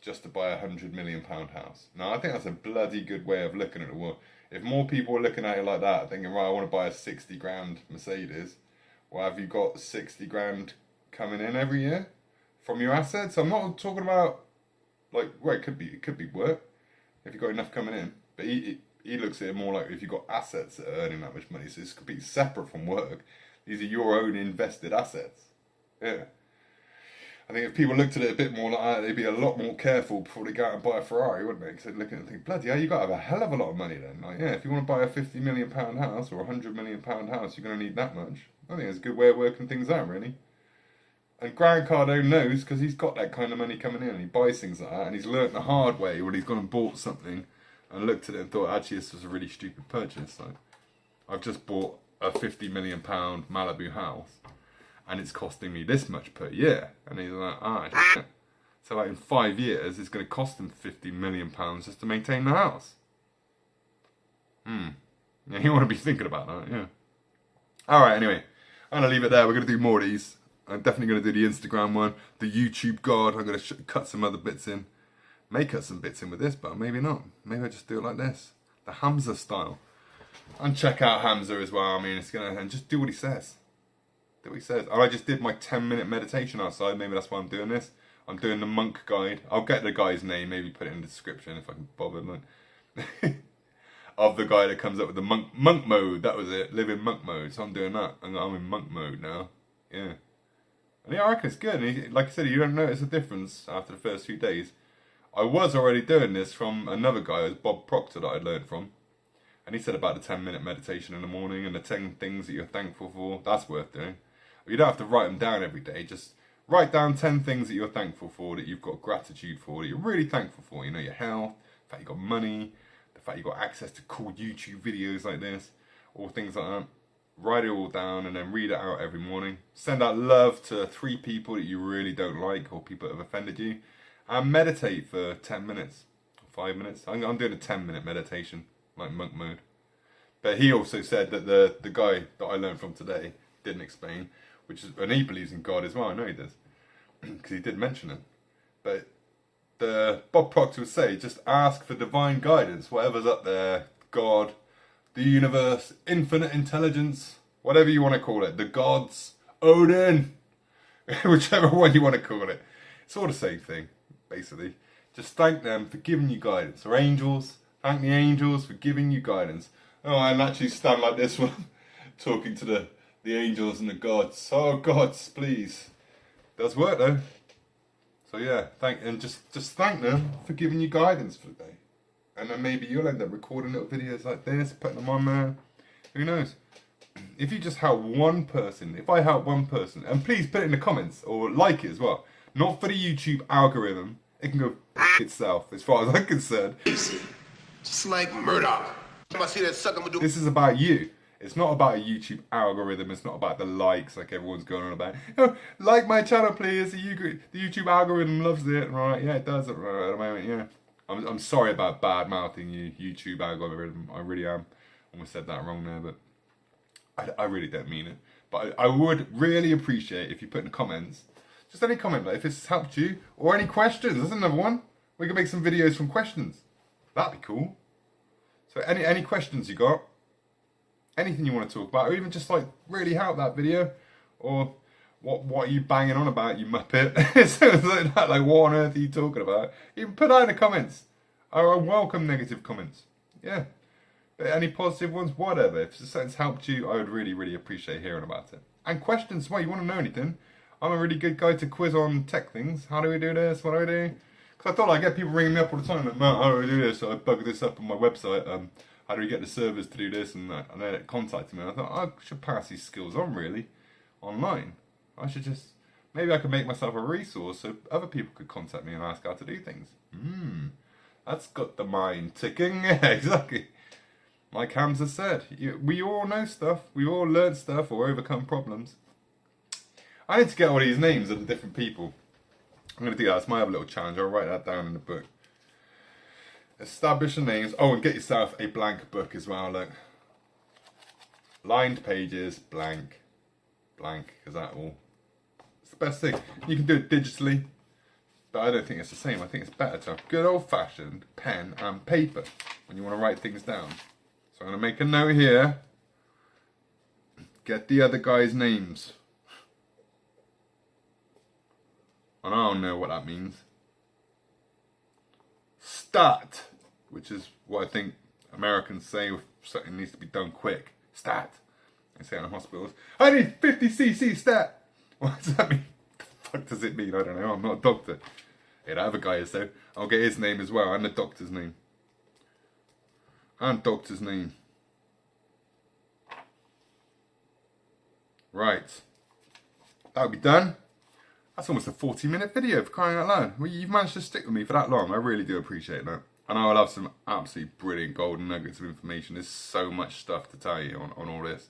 just to buy a 100 million pound house. Now, I think that's a bloody good way of looking at the world. If more people were looking at it like that, thinking, right, I want to buy a 60 grand Mercedes, well, have you got 60 grand coming in every year from your assets? I'm not talking about, like, well, it could be work if you've got enough coming in. But he looks at it more like if you've got assets that are earning that much money. So it's completely separate from work. These are your own invested assets. Yeah. I think if people looked at it a bit more like that, they'd be a lot more careful before they go out and buy a Ferrari, wouldn't they? Because they'd look at it and think, bloody hell, you've got to have a hell of a lot of money then. Like, yeah, if you want to buy a 50 million pound house or a 100 million pound house, you're going to need that much. I think it's a good way of working things out, really. And Grant Cardone knows because he's got that kind of money coming in and he buys things like that and he's learnt the hard way when he's gone and bought something and looked at it and thought, actually, this was a really stupid purchase. Like, I've just bought a 50 million pound Malibu house and it's costing me this much per year. And he's like, shit. So like in 5 years, it's going to cost him 50 million pounds just to maintain the house. Yeah, you want to be thinking about that, yeah. All right, anyway, I'm going to leave it there. We're going to do more of these. I'm definitely going to do the Instagram one, the YouTube God. I'm going to cut some other bits in. May cut some bits in with this, but maybe not. Maybe I just do it like this, the Hamza style. And check out Hamza as well. I mean, it's going to, and just do what he says. Do what he says. And I just did my 10-minute meditation outside. Maybe that's why I'm doing this. I'm doing the monk guide. I'll get the guy's name, maybe put it in the description if I can bother. Like, of the guy that comes up with the monk mode. That was it. Live in monk mode. So I'm doing that. And I'm in monk mode now. Yeah. And yeah, I reckon it's good. And like I said, you don't notice a difference after the first few days. I was already doing this from another guy, it was Bob Proctor, that I learned from. And he said about the 10-minute meditation in the morning and the 10 things that you're thankful for. That's worth doing. You don't have to write them down every day. Just write down 10 things that you're thankful for, that you've got gratitude for, that you're really thankful for. You know, your health, the fact you've got money, the fact you've got access to cool YouTube videos like this, or things like that. Write it all down and then read it out every morning. Send out love to 3 people that you really don't like or people that have offended you. and meditate for 10 minutes, 5 minutes. I'm doing a 10-minute meditation, like monk mode. But he also said that the guy that I learned from today didn't explain, and he believes in God as well. I know he does, because he did mention it. But the Bob Proctor would say, just ask for divine guidance, whatever's up there, God, the universe, infinite intelligence, whatever you want to call it, the gods, Odin, whichever one you want to call it. It's all the same thing, basically. Just thank them for giving you guidance. Or angels, thank the angels for giving you guidance. Oh, I actually stand like this when I'm talking to the angels and the gods. Oh, gods, please. Does work though. So yeah, just thank them for giving you guidance for the day. And then maybe you'll end up recording little videos like this, putting them on there. Who knows? If you just help one person, if I help one person, and please put it in the comments or like it as well. Not for the YouTube algorithm. It can go itself, as far as I'm concerned. Just like Murdoch. I see that sucker, I'm gonna do. This is about you. It's not about a YouTube algorithm. It's not about the likes like everyone's going on about. Oh, like my channel, please. The YouTube algorithm loves it, right? Yeah, it does. Right at the moment, yeah. I'm sorry about bad mouthing you, YouTube algorithm. I really am. Almost said that wrong there, but I really don't mean it. But I would really appreciate if you put in the comments, just any comment, like if it's helped you, or any questions. There's another one. We can make some videos from questions. That'd be cool. So any questions you got, anything you want to talk about, or even just like really help that video, or what are you banging on about, you muppet? Something like that, like what on earth are you talking about? You can put that in the comments. I welcome negative comments. Yeah. But any positive ones, whatever. If something's helped you, I would really, really appreciate hearing about it. And questions, well, you want to know anything? I'm a really good guy to quiz on tech things. How do we do this? What do I do? Because I thought I get people ringing me up all the time, like, Matt, how do I do this? So I bug this up on my website. How do we get the servers to do this? And they contacted me. And I thought, I should pass these skills on, really, online. I should just, maybe I could make myself a resource so other people could contact me and ask how to do things. That's got the mind ticking. Yeah, exactly. Like Hamza said, we all know stuff. We all learn stuff or overcome problems. I need to get all these names of the different people. I'm going to do that. It's my other little challenge. I'll write that down in the book. Establish the names. Oh, and get yourself a blank book as well. Look. Lined pages, blank. Blank. Is that all? It's the best thing. You can do it digitally. But I don't think it's the same. I think it's better to have good old-fashioned pen and paper when you want to write things down. So I'm going to make a note here. Get the other guys' names. And I don't know what that means. Stat, which is what I think Americans say if something needs to be done quick. Stat. They say it in hospitals. I need 50cc stat. What does that mean? What the fuck does it mean? I don't know. I'm not a doctor. Yeah, that other guy is though. I'll get his name as well and the doctor's name. And doctor's name. Right. That'll be done. That's almost a 40-minute video, for crying out loud. Well, you've managed to stick with me for that long. I really do appreciate that. And I will have some absolutely brilliant golden nuggets of information. There's so much stuff to tell you on all this.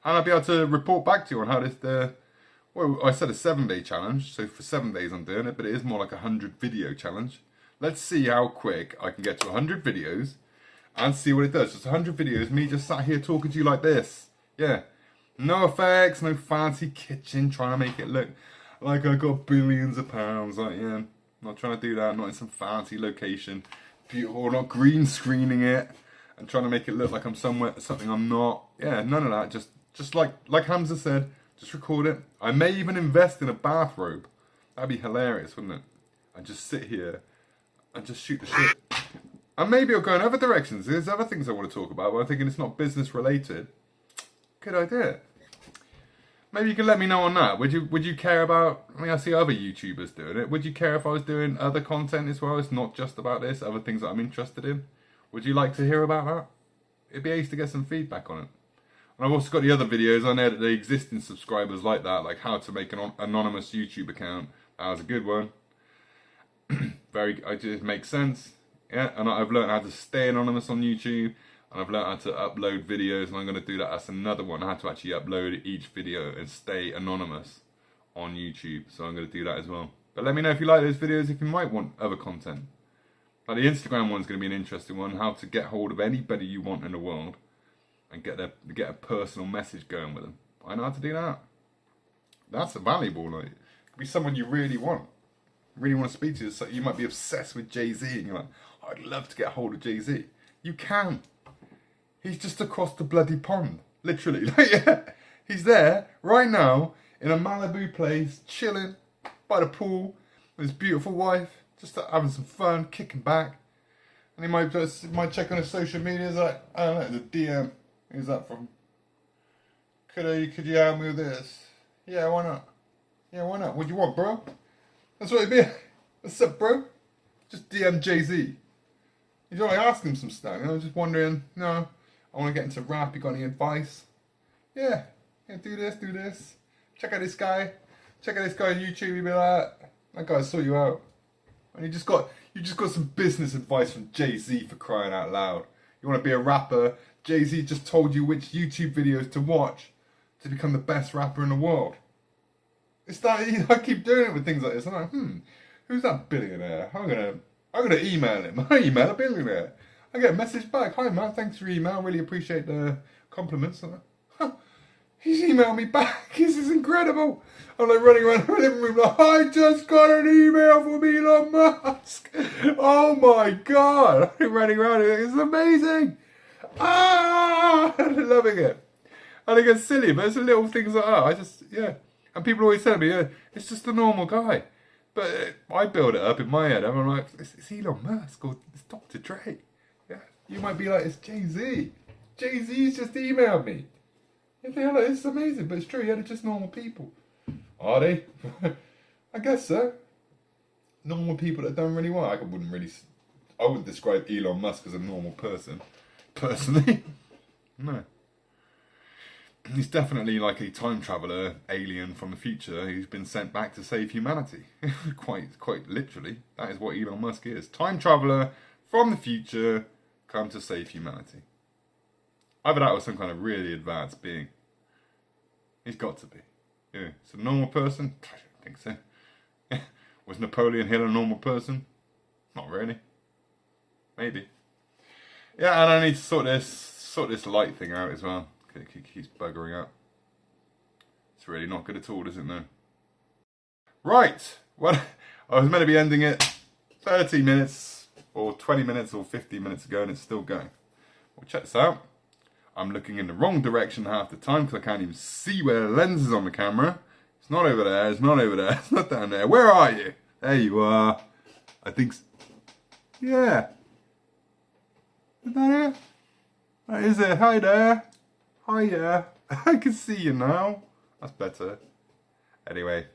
And I'll be able to report back to you on how this, well, I said a 7-day challenge. So for 7 days I'm doing it, but it is more like a 100-video challenge. Let's see how quick I can get to 100 videos and see what it does. Just 100 videos, me just sat here talking to you like this. Yeah. No effects, no fancy kitchen, trying to make it look like I got billions of pounds. Like, yeah, not trying to do that. Not in some fancy location, beautiful. Not green screening it and trying to make it look like I'm somewhere something I'm not. Yeah, none of that. Just like Hamza said, just record it. I may even invest in a bathrobe. That'd be hilarious, wouldn't it? And just sit here and just shoot the shit. And maybe I'll go in other directions. There's other things I want to talk about, but I'm thinking it's not business related. Good idea. Maybe you can let me know on that. Would you care about, I mean, I see other YouTubers doing it. Would you care if I was doing other content as well? It's not just about this, other things that I'm interested in. Would you like to hear about that? It'd be ace to get some feedback on it. And I've also got the other videos on there that the existing subscribers like that, like how to make an anonymous YouTube account. That was a good one. It makes sense. Yeah, and I've learned how to stay anonymous on YouTube. And I've learned how to upload videos, and I'm going to do that. That's another one, how to actually upload each video and stay anonymous on YouTube. So I'm going to do that as well. But let me know if you like those videos, if you might want other content. Like the Instagram one's going to be an interesting one, how to get hold of anybody you want in the world and get a personal message going with them. I know how to do that. That's valuable. Like, it could be someone you really want to speak to. So you might be obsessed with Jay-Z and you're like, I'd love to get hold of Jay-Z. You can. He's just across the bloody pond. Literally. Like, yeah. He's there right now in a Malibu place, chilling by the pool with his beautiful wife, just having some fun, kicking back. And he might check on his social media. He's like, I don't know, the DM. Who's that from? Could you help me with this? Yeah, why not? Yeah, why not? What do you want, bro? That's what it'd be. What's up, bro? Just DM Jay-Z. You don't like ask him some stuff. You know, just wondering, no, I want to get into rap. You got any advice? Yeah, do this. Check out this guy. Check out this guy on YouTube. You'll be like, that guy sort you out. And you just got some business advice from Jay-Z, for crying out loud. You want to be a rapper? Jay-Z just told you which YouTube videos to watch to become the best rapper in the world. It's that, I keep doing it with things like this. I'm like, who's that billionaire? I'm gonna email him. I email a billionaire. I get a message back. Hi, Matt. Thanks for your email. Really appreciate the compliments. I'm like, he's emailed me back. This is incredible. I'm like running around the living room like, I just got an email from Elon Musk. Oh my God. I'm running around. It's amazing. I'm loving it. And it gets silly, but it's the little things like that. And people always tell me, it's just a normal guy. But I build it up in my head. I'm like, it's Elon Musk or it's Dr. Dre. Yeah, you might be like, it's Jay-Z. Jay-Z's just emailed me. You think, like, it's amazing, but it's true. Yeah, they're just normal people. Are they? I guess so. Normal people that don't really want. I wouldn't describe Elon Musk as a normal person, personally. No. He's definitely like a time traveller, alien from the future who's been sent back to save humanity. quite literally, that is what Elon Musk is. Time traveller from the future, come to save humanity. Either that or some kind of really advanced being. He's got to be. Yeah, it's a normal person? I don't think so. Was Napoleon Hill a normal person? Not really. Maybe. Yeah, and I need to sort this light thing out as well. It keeps buggering up. It's really not good at all, is it, no? Right. Well, I was meant to be ending it 30 minutes or 20 minutes or 15 minutes ago and it's still going. Well, check this out. I'm looking in the wrong direction half the time because I can't even see where the lens is on the camera. It's not over there, it's not over there, it's not down there. Where are you? There you are. I think... Yeah. Is that it? That is it. Hi there. Hiya. I can see you now. That's better. Anyway, and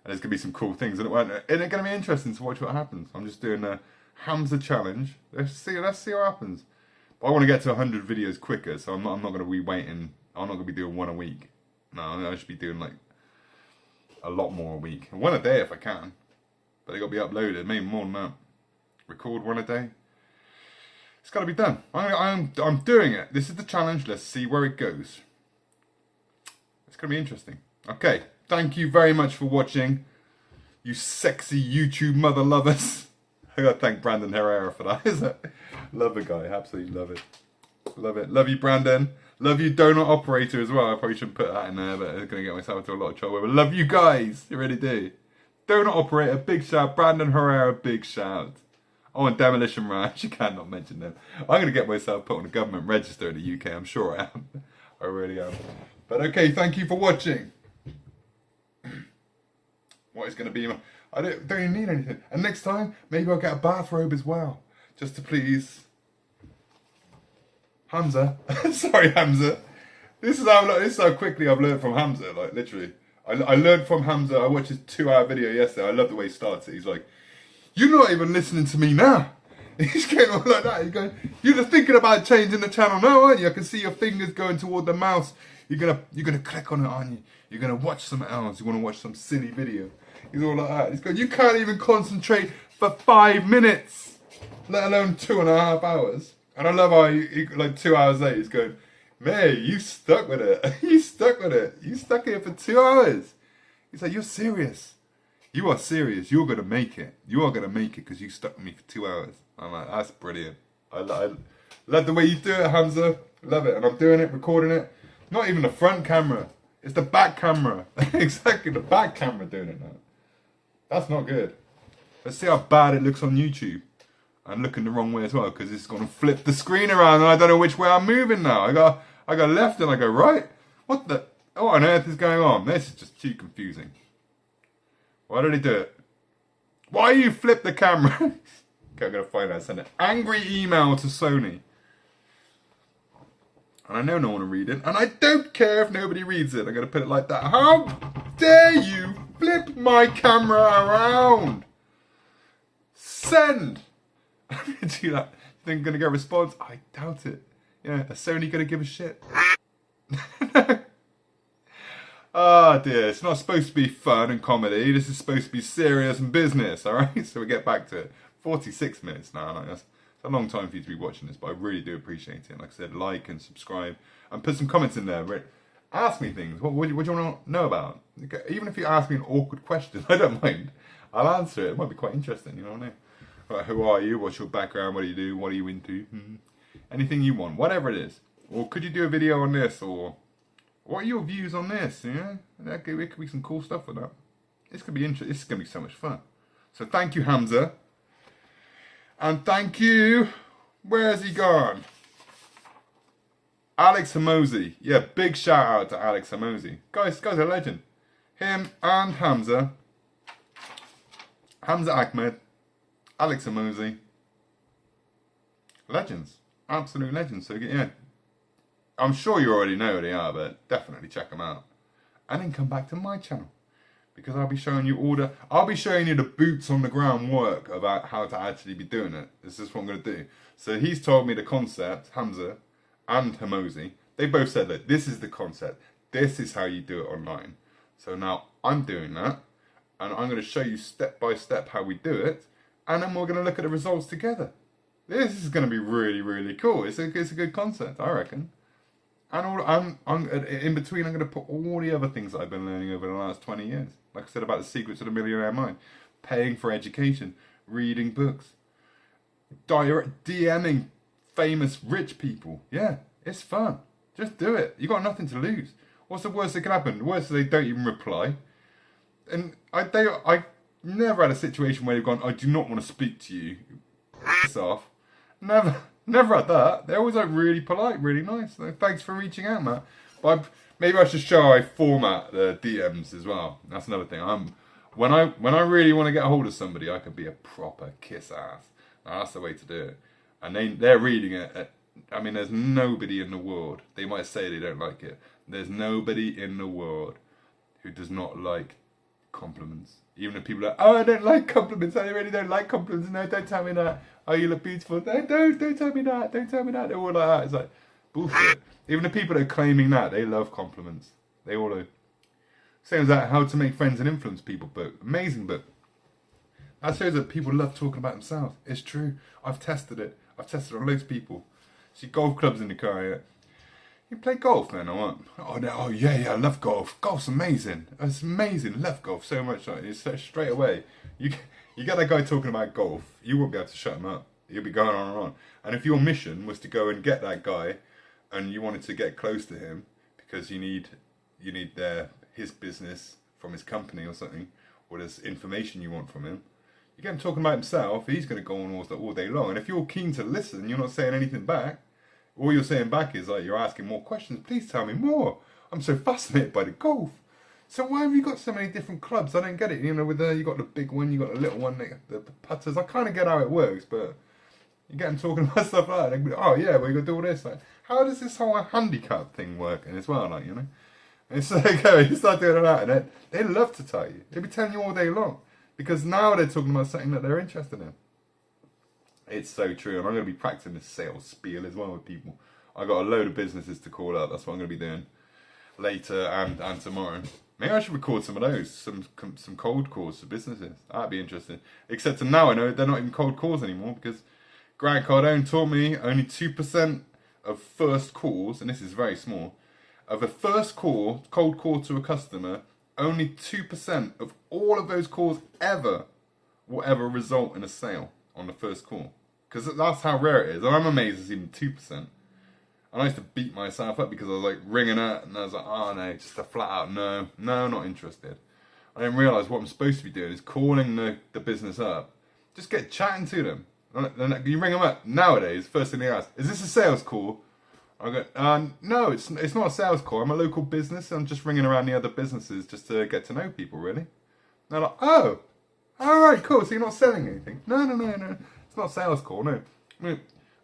there's going to be some cool things. Isn't it going to be interesting to watch what happens? I'm just doing a Hamza challenge. Let's see what happens. But I want to get to 100 videos quicker, so I'm not going to be waiting. I'm not going to be doing one a week. No, I should be doing like a lot more a week. One a day if I can. But they got to be uploaded, maybe more than that. Record one a day. It's got to be done. I'm doing it. This is the challenge. Let's see where it goes. It's going to be interesting. Okay. Thank you very much for watching. You sexy YouTube mother lovers. I got to thank Brandon Herrera for that. Is it? Love the guy. Absolutely love it. Love it. Love you, Brandon. Love you, Donut Operator, as well. I probably shouldn't put that in there, but I'm going to get myself into a lot of trouble. But love you guys. You really do. Donut Operator, big shout. Brandon Herrera, big shout. Oh, and Demolition Ranch, you cannot mention them. I'm going to get myself put on a government register in the UK, I'm sure I am. I really am. But okay, thank you for watching. What is going to be I don't even need anything. And next time, maybe I'll get a bathrobe as well. Just to please... Hamza. Sorry, Hamza. This is how quickly I've learned from Hamza, like, literally. I learned from Hamza. I watched his 2-hour video yesterday. I love the way he starts it. He's like, you're not even listening to me now. He's going on like that. He's going, you're just thinking about changing the channel now, aren't you? I can see your fingers going toward the mouse. You're gonna click on it, aren't you? You're gonna watch something else. You want to watch some silly video. He's all like that. He's going, you can't even concentrate for 5 minutes, let alone 2.5 hours. And I love how he like 2 hours later, he's going, May, you stuck with it. You stuck with it. You stuck here for 2 hours. He's like, you're serious. You are serious. You're gonna make it. You are gonna make it because you stuck with me for 2 hours. I'm like, that's brilliant. I love the way you do it, Hamza. Love it. And I'm doing it, recording it. Not even the front camera. It's the back camera. Exactly, the back camera doing it now. That's not good. Let's see how bad it looks on YouTube. I'm looking the wrong way as well because it's going to flip the screen around and I don't know which way I'm moving now. I go left and I go right. What on earth is going on? This is just too confusing. Why did he do it? Why you flip the camera? Okay, I'm going to find out. Send an angry email to Sony. And I know no one will read it. And I don't care if nobody reads it. I'm going to put it like that. How dare you flip my camera around? Send. I'm going to do that. You think I'm going to get a response? I doubt it. Yeah, is Sony going to give a shit? Oh dear, it's not supposed to be fun and comedy. This is supposed to be serious and business, alright? So we get back to it. 46 minutes now. Like that's a long time for you to be watching this, but I really do appreciate it. Like I said, like and subscribe and put some comments in there. Ask me things. What do you want to know about? Even if you ask me an awkward question, I don't mind. I'll answer it. It might be quite interesting, you know what I mean? Right, who are you? What's your background? What do you do? What are you into? Anything you want, whatever it is. Or could you do a video on this? Or what are your views on this? Yeah, it could be some cool stuff with that. It's gonna be interesting. It's gonna be so much fun. So thank you, Hamza, and thank you. Where has he gone? Alex Hormozi. Yeah, big shout out to Alex Hormozi. Guy's a legend. Him and Hamza. Hamza Ahmed. Alex Hormozi. Legends. Absolute legends. So yeah. I'm sure you already know who they are, but definitely check them out. And then come back to my channel. Because I'll be showing you the boots on the ground work about how to actually be doing it. This is what I'm going to do. So he's told me the concept, Hamza and Hormozi. They both said that this is the concept. This is how you do it online. So now I'm doing that. And I'm going to show you step by step how we do it. And then we're going to look at the results together. This is going to be really, really cool. It's a good concept, I reckon. And in between, I'm going to put all the other things that I've been learning over the last 20 years. Like I said about the secrets of the millionaire mind. Paying for education. Reading books. DMing famous rich people. Yeah, it's fun. Just do it. You got nothing to lose. What's the worst that can happen? The worst is they don't even reply. And I never had a situation where they've gone, I do not want to speak to you. Piss off. Never had that. They're always like really polite, really nice. Like, thanks for reaching out, Matt. But maybe I should show how I format the DMs as well. That's another thing. When I really want to get a hold of somebody, I could be a proper kiss ass. Now, that's the way to do it. And they're reading it. I mean, there's nobody in the world. They might say they don't like it. There's nobody in the world who does not like compliments. Even if people are, oh, I don't like compliments. I really don't like compliments. No, don't tell me that. Oh, you look beautiful. No, don't tell me that. Don't tell me that. They're all like that. It's like bullshit. Even the people that are claiming that, they love compliments. They all do. Same as that How to Make Friends and Influence People book. Amazing book. That shows that people love talking about themselves. It's true. I've tested it. I've tested it on loads of people. See golf clubs in the car. Yeah. You play golf, man, or what? Oh, no, oh yeah, I love golf. Golf's amazing. It's amazing. I love golf so much. Like, it's so straight away. You get that guy talking about golf, you won't be able to shut him up. You'll be going on and on. And if your mission was to go and get that guy, and you wanted to get close to him because you need his business from his company or something, or there's information you want from him, you get him talking about himself. He's going to go on all day long. And if you're keen to listen, you're not saying anything back. All you're saying back is like you're asking more questions. Please tell me more. I'm so fascinated by the golf. So why have you got so many different clubs? I don't get it. You know, with you got the big one, you got the little one, the putters. I kind of get how it works, but you get them talking about stuff like that. Like, oh yeah, well you got to do all this. Like, how does this whole handicap thing work? And as well, like, you know, it's like you start doing that, and they love to tell you. They be telling you all day long because now they're talking about something that they're interested in. It's so true, and I'm going to be practicing this sales spiel as well with people. I got a load of businesses to call up. That's what I'm going to be doing later and tomorrow. Maybe I should record some of those, some cold calls to businesses. That'd be interesting. Except now I know they're not even cold calls anymore because Grant Cardone taught me only 2% of first calls, and this is very small, of a first call, cold call to a customer, only 2% of all of those calls ever will ever result in a sale on the first call. Because that's how rare it is. And I'm amazed it's even 2%. And I used to beat myself up because I was like ringing it and I was like, oh no, just a flat out no, not interested. I didn't realise what I'm supposed to be doing is calling the business up. Just get chatting to them. And you ring them up nowadays, first thing they ask, is this a sales call? I go, no, it's not a sales call. I'm a local business. I'm just ringing around the other businesses just to get to know people, really. And they're like, oh, all right, cool. So you're not selling anything? No. It's not a sales call, no.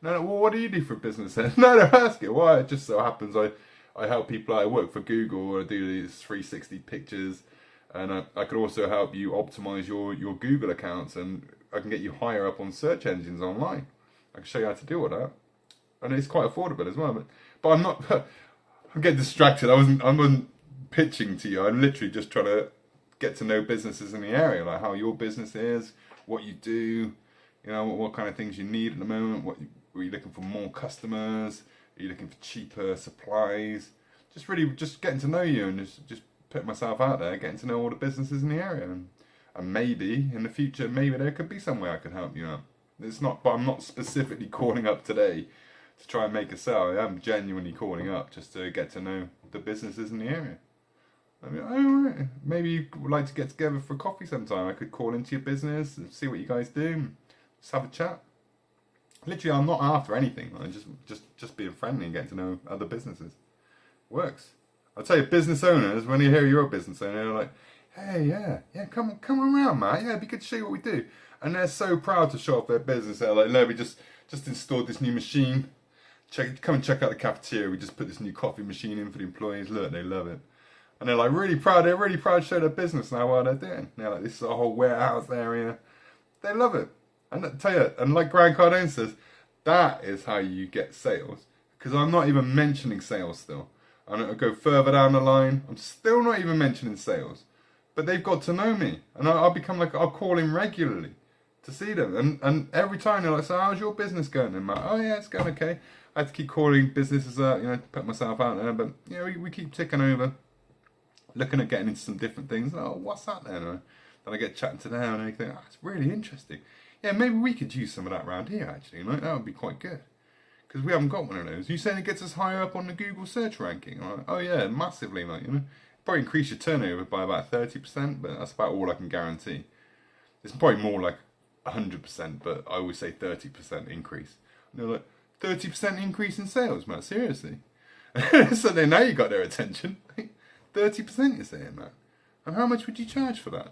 No, well, what do you do for a business then? No, they're asking. Why? It just so happens I help people. I work for Google. I do these 360 pictures. And I can also help you optimize your Google accounts. And I can get you higher up on search engines online. I can show you how to do all that. And it's quite affordable as well. But I'm not... I'm getting distracted. I wasn't pitching to you. I'm literally just trying to get to know businesses in the area. Like how your business is, what you do, you know, what kind of things you need at the moment. Are you looking for more customers? Are you looking for cheaper supplies? Just really just getting to know you and just put myself out there, getting to know all the businesses in the area. And maybe in the future, maybe there could be some way I could help you out. It's not, but I'm not specifically calling up today to try and make a sale. I am genuinely calling up just to get to know the businesses in the area. I mean, oh, right. Maybe you would like to get together for coffee sometime. I could call into your business and see what you guys do. Just have a chat. Literally, I'm not after anything. I'm just being friendly and getting to know other businesses. Works. I'll tell you, business owners, when you hear you're a business owner, they're like, hey, yeah, come around, mate. Yeah, it'd be good to show you what we do. And they're so proud to show off their business. They're like, no, we just installed this new machine. Come and check out the cafeteria. We just put this new coffee machine in for the employees. Look, they love it. And they're like really proud. They're really proud to show their business now what they're doing. They're like, this is a whole warehouse area. They love it. And I tell you, and like Grant Cardone says, that is how you get sales. Because I'm not even mentioning sales still. And it'll go further down the line. I'm still not even mentioning sales. But they've got to know me. And I'll become like, I'll call in regularly to see them. And every time they're like, so how's your business going? And I'm like, oh yeah, it's going okay. I have to keep calling businesses out, you know, put myself out there. But, you know, we keep ticking over. Looking at getting into some different things. Oh, what's that then? Then I get chatting to them and I think, oh, it's really interesting. Yeah, maybe we could use some of that around here actually. Like, that would be quite good. Because we haven't got one of those. You saying it gets us higher up on the Google search ranking? Like, oh yeah, massively. Like, you know, probably increase your turnover by about 30%, but that's about all I can guarantee. It's probably more like 100%, but I always say 30% increase. And they're like, 30% increase in sales, man, seriously. So then now you got their attention. 30% you're saying that. And how much would you charge for that?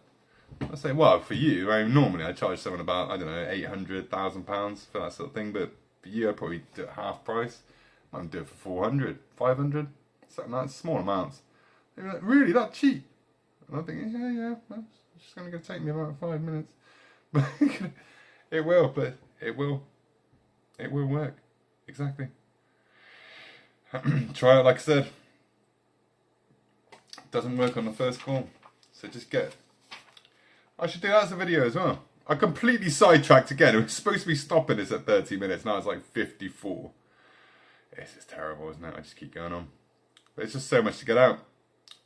I say, well, for you, I mean, normally I charge someone about, I don't know, £800,000 for that sort of thing, but for you, I'd probably do it half price. I might do it for 400, 500, something like that, small amounts. They're like, really, that cheap? And I'm thinking, yeah, well, it's just going to take me about 5 minutes. It will, but it will work. Exactly. Try it, like I said. Doesn't work on the first call, so just get. I should do that as a video as well. I completely sidetracked again. It was supposed to be stopping this at 30 minutes. Now it's like 54. This is terrible, isn't it? I just keep going on. But it's just so much to get out.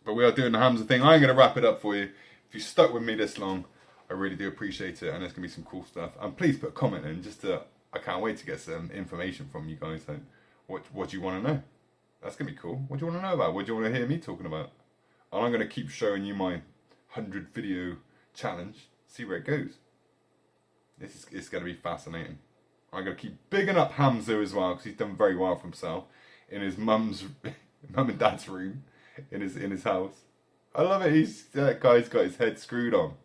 But we are doing the Hamza thing. I'm going to wrap it up for you. If you stuck with me this long, I really do appreciate it. And there's going to be some cool stuff. And please put a comment in. I can't wait to get some information from you guys. So what do you want to know? That's going to be cool. What do you want to know about? What do you want to hear me talking about? And I'm going to keep showing you my 100 video challenge. See where it goes. It's going to be fascinating. I'm going to keep bigging up Hamza as well because he's done very well for himself in his mum and dad's room in his house. I love it. That guy's got his head screwed on,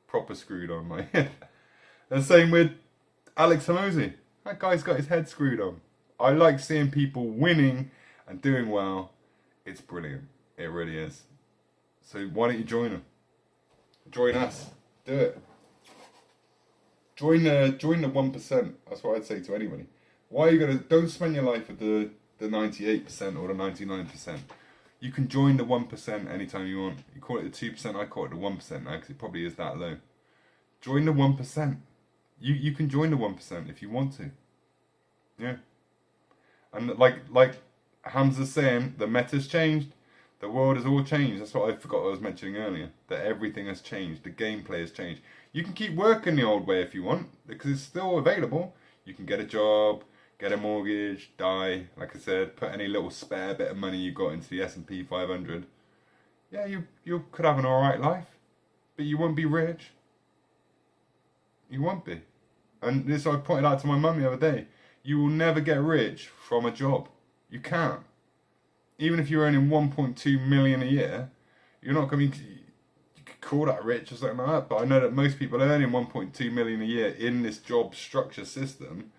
proper screwed on, my head. And same with Alex Hormozi. That guy's got his head screwed on. I like seeing people winning and doing well. It's brilliant. It really is. So why don't you join them? Join us. Do it. Join the 1%. That's what I'd say to anybody. Why are you don't spend your life with the 98% or the 99%. You can join the 1% anytime you want. You call it the 2%, I call it the 1% now because it probably is that low. Join the 1%. You can join the 1% if you want to. Yeah. And like Hamza's saying, the meta's changed. The world has all changed. That's what I forgot I was mentioning earlier. That everything has changed. The gameplay has changed. You can keep working the old way if you want, because it's still available. You can get a job, get a mortgage, die. Like I said, put any little spare bit of money you got into the S&P 500. Yeah, you could have an alright life, but you won't be rich. You won't be. And this I pointed out to my mum the other day. You will never get rich from a job. You can't. Even if you're earning 1.2 million a year, you're not going to be, you could call that rich or something like that, but I know that most people earning 1.2 million a year in this job structure system,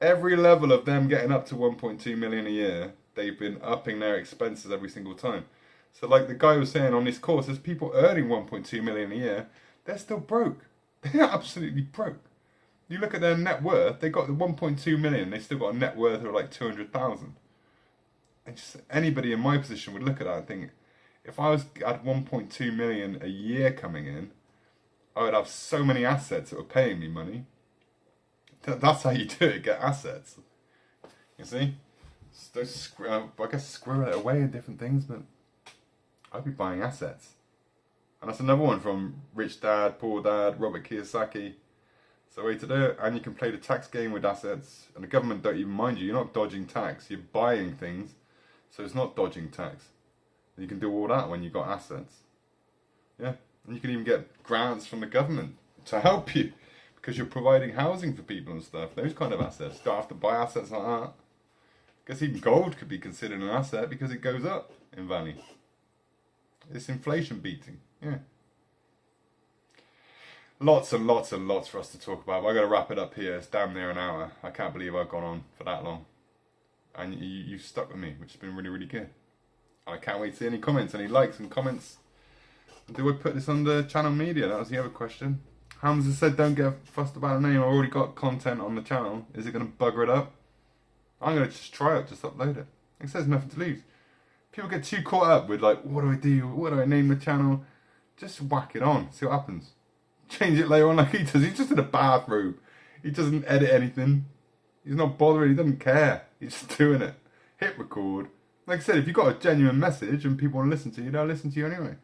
every level of them getting up to 1.2 million a year, they've been upping their expenses every single time. So like the guy was saying on this course, there's people earning 1.2 million a year, they're still broke. They're absolutely broke. You look at their net worth, they got the 1.2 million, they still got a net worth of like 200,000. And just anybody in my position would look at that and think, if I had 1.2 million a year coming in, I would have so many assets that were paying me money. That's how you do it, get assets. You see? I guess squirrel it away in different things, but I'd be buying assets. And that's another one from Rich Dad, Poor Dad, Robert Kiyosaki. It's the way to do it. And you can play the tax game with assets. And the government don't even mind you. You're not dodging tax. You're buying things. So it's not dodging tax. You can do all that when you've got assets. Yeah. And you can even get grants from the government to help you. Because you're providing housing for people and stuff. Those kind of assets. You don't have to buy assets like that. I guess even gold could be considered an asset because it goes up in value. It's inflation beating. Yeah. Lots and lots and lots for us to talk about. But I've got to wrap it up here. It's damn near an hour. I can't believe I've gone on for that long. And you've stuck with me, which has been really, really good. I can't wait to see any comments, any likes and comments. Do I put this on the channel media? That was the other question. Hamza said don't get fussed about a name. I've already got content on the channel. Is it going to bugger it up? I'm going to just try it, just upload it. It says nothing to lose. People get too caught up with like, what do I do? What do I name the channel? Just whack it on. See what happens. Change it later on like he does. He's just in a bathroom. He doesn't edit anything. He's not bothering. He doesn't care. He's just doing it. Hit record. Like I said, if you've got a genuine message and people want to listen to you, they'll listen to you anyway.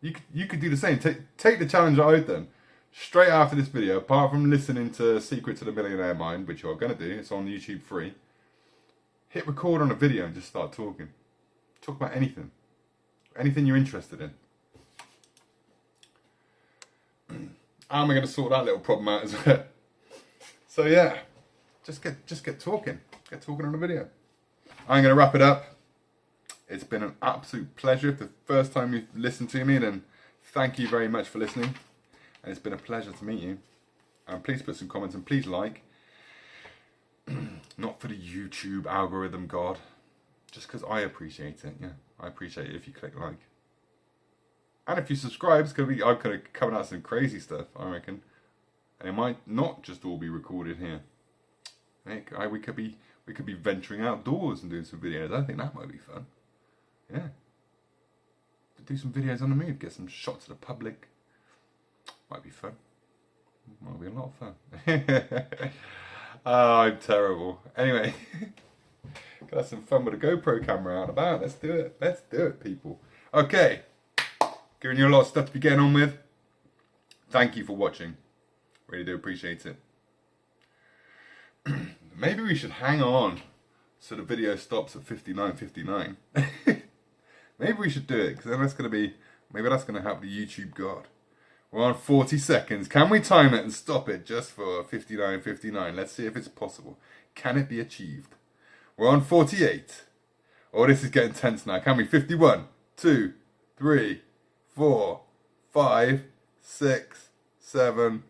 You could do the same. Take the challenge that I've done. Straight after this video, apart from listening to Secret to the Millionaire Mind, which you're going to do, it's on YouTube free. Hit record on a video and just start talking. Talk about anything. Anything you're interested in. How am I going to sort that little problem out as well? So yeah, just get talking. Get talking on a video. I'm going to wrap it up. It's been an absolute pleasure. If the first time you've listened to me, then thank you very much for listening. And it's been a pleasure to meet you. And please put some comments and please like. Not for the YouTube algorithm god. Just because I appreciate it. Yeah, I appreciate it if you click like. And if you subscribe, it's going to be, I'm going to come out some crazy stuff, I reckon. And it might not just all be recorded here. Hey, we could be venturing outdoors and doing some videos. I think that might be fun. Yeah. Do some videos on the move, get some shots of the public. Might be fun. Might be a lot of fun. Oh, I'm terrible. Anyway, could have some fun with a GoPro camera out and about. Let's do it. Let's do it, people. Okay. Giving you a lot of stuff to be getting on with. Thank you for watching. Really do appreciate it. Maybe we should hang on so the video stops at 59:59. Maybe we should do it, because then that's going to be, maybe that's going to help the YouTube god. We're on 40 seconds. Can we time it and stop it just for 59:59? Let's see if it's possible. Can it be achieved? We're on 48. Oh, this is getting tense now. Can we? 51, 2, 3, 4, 5, 6, 7,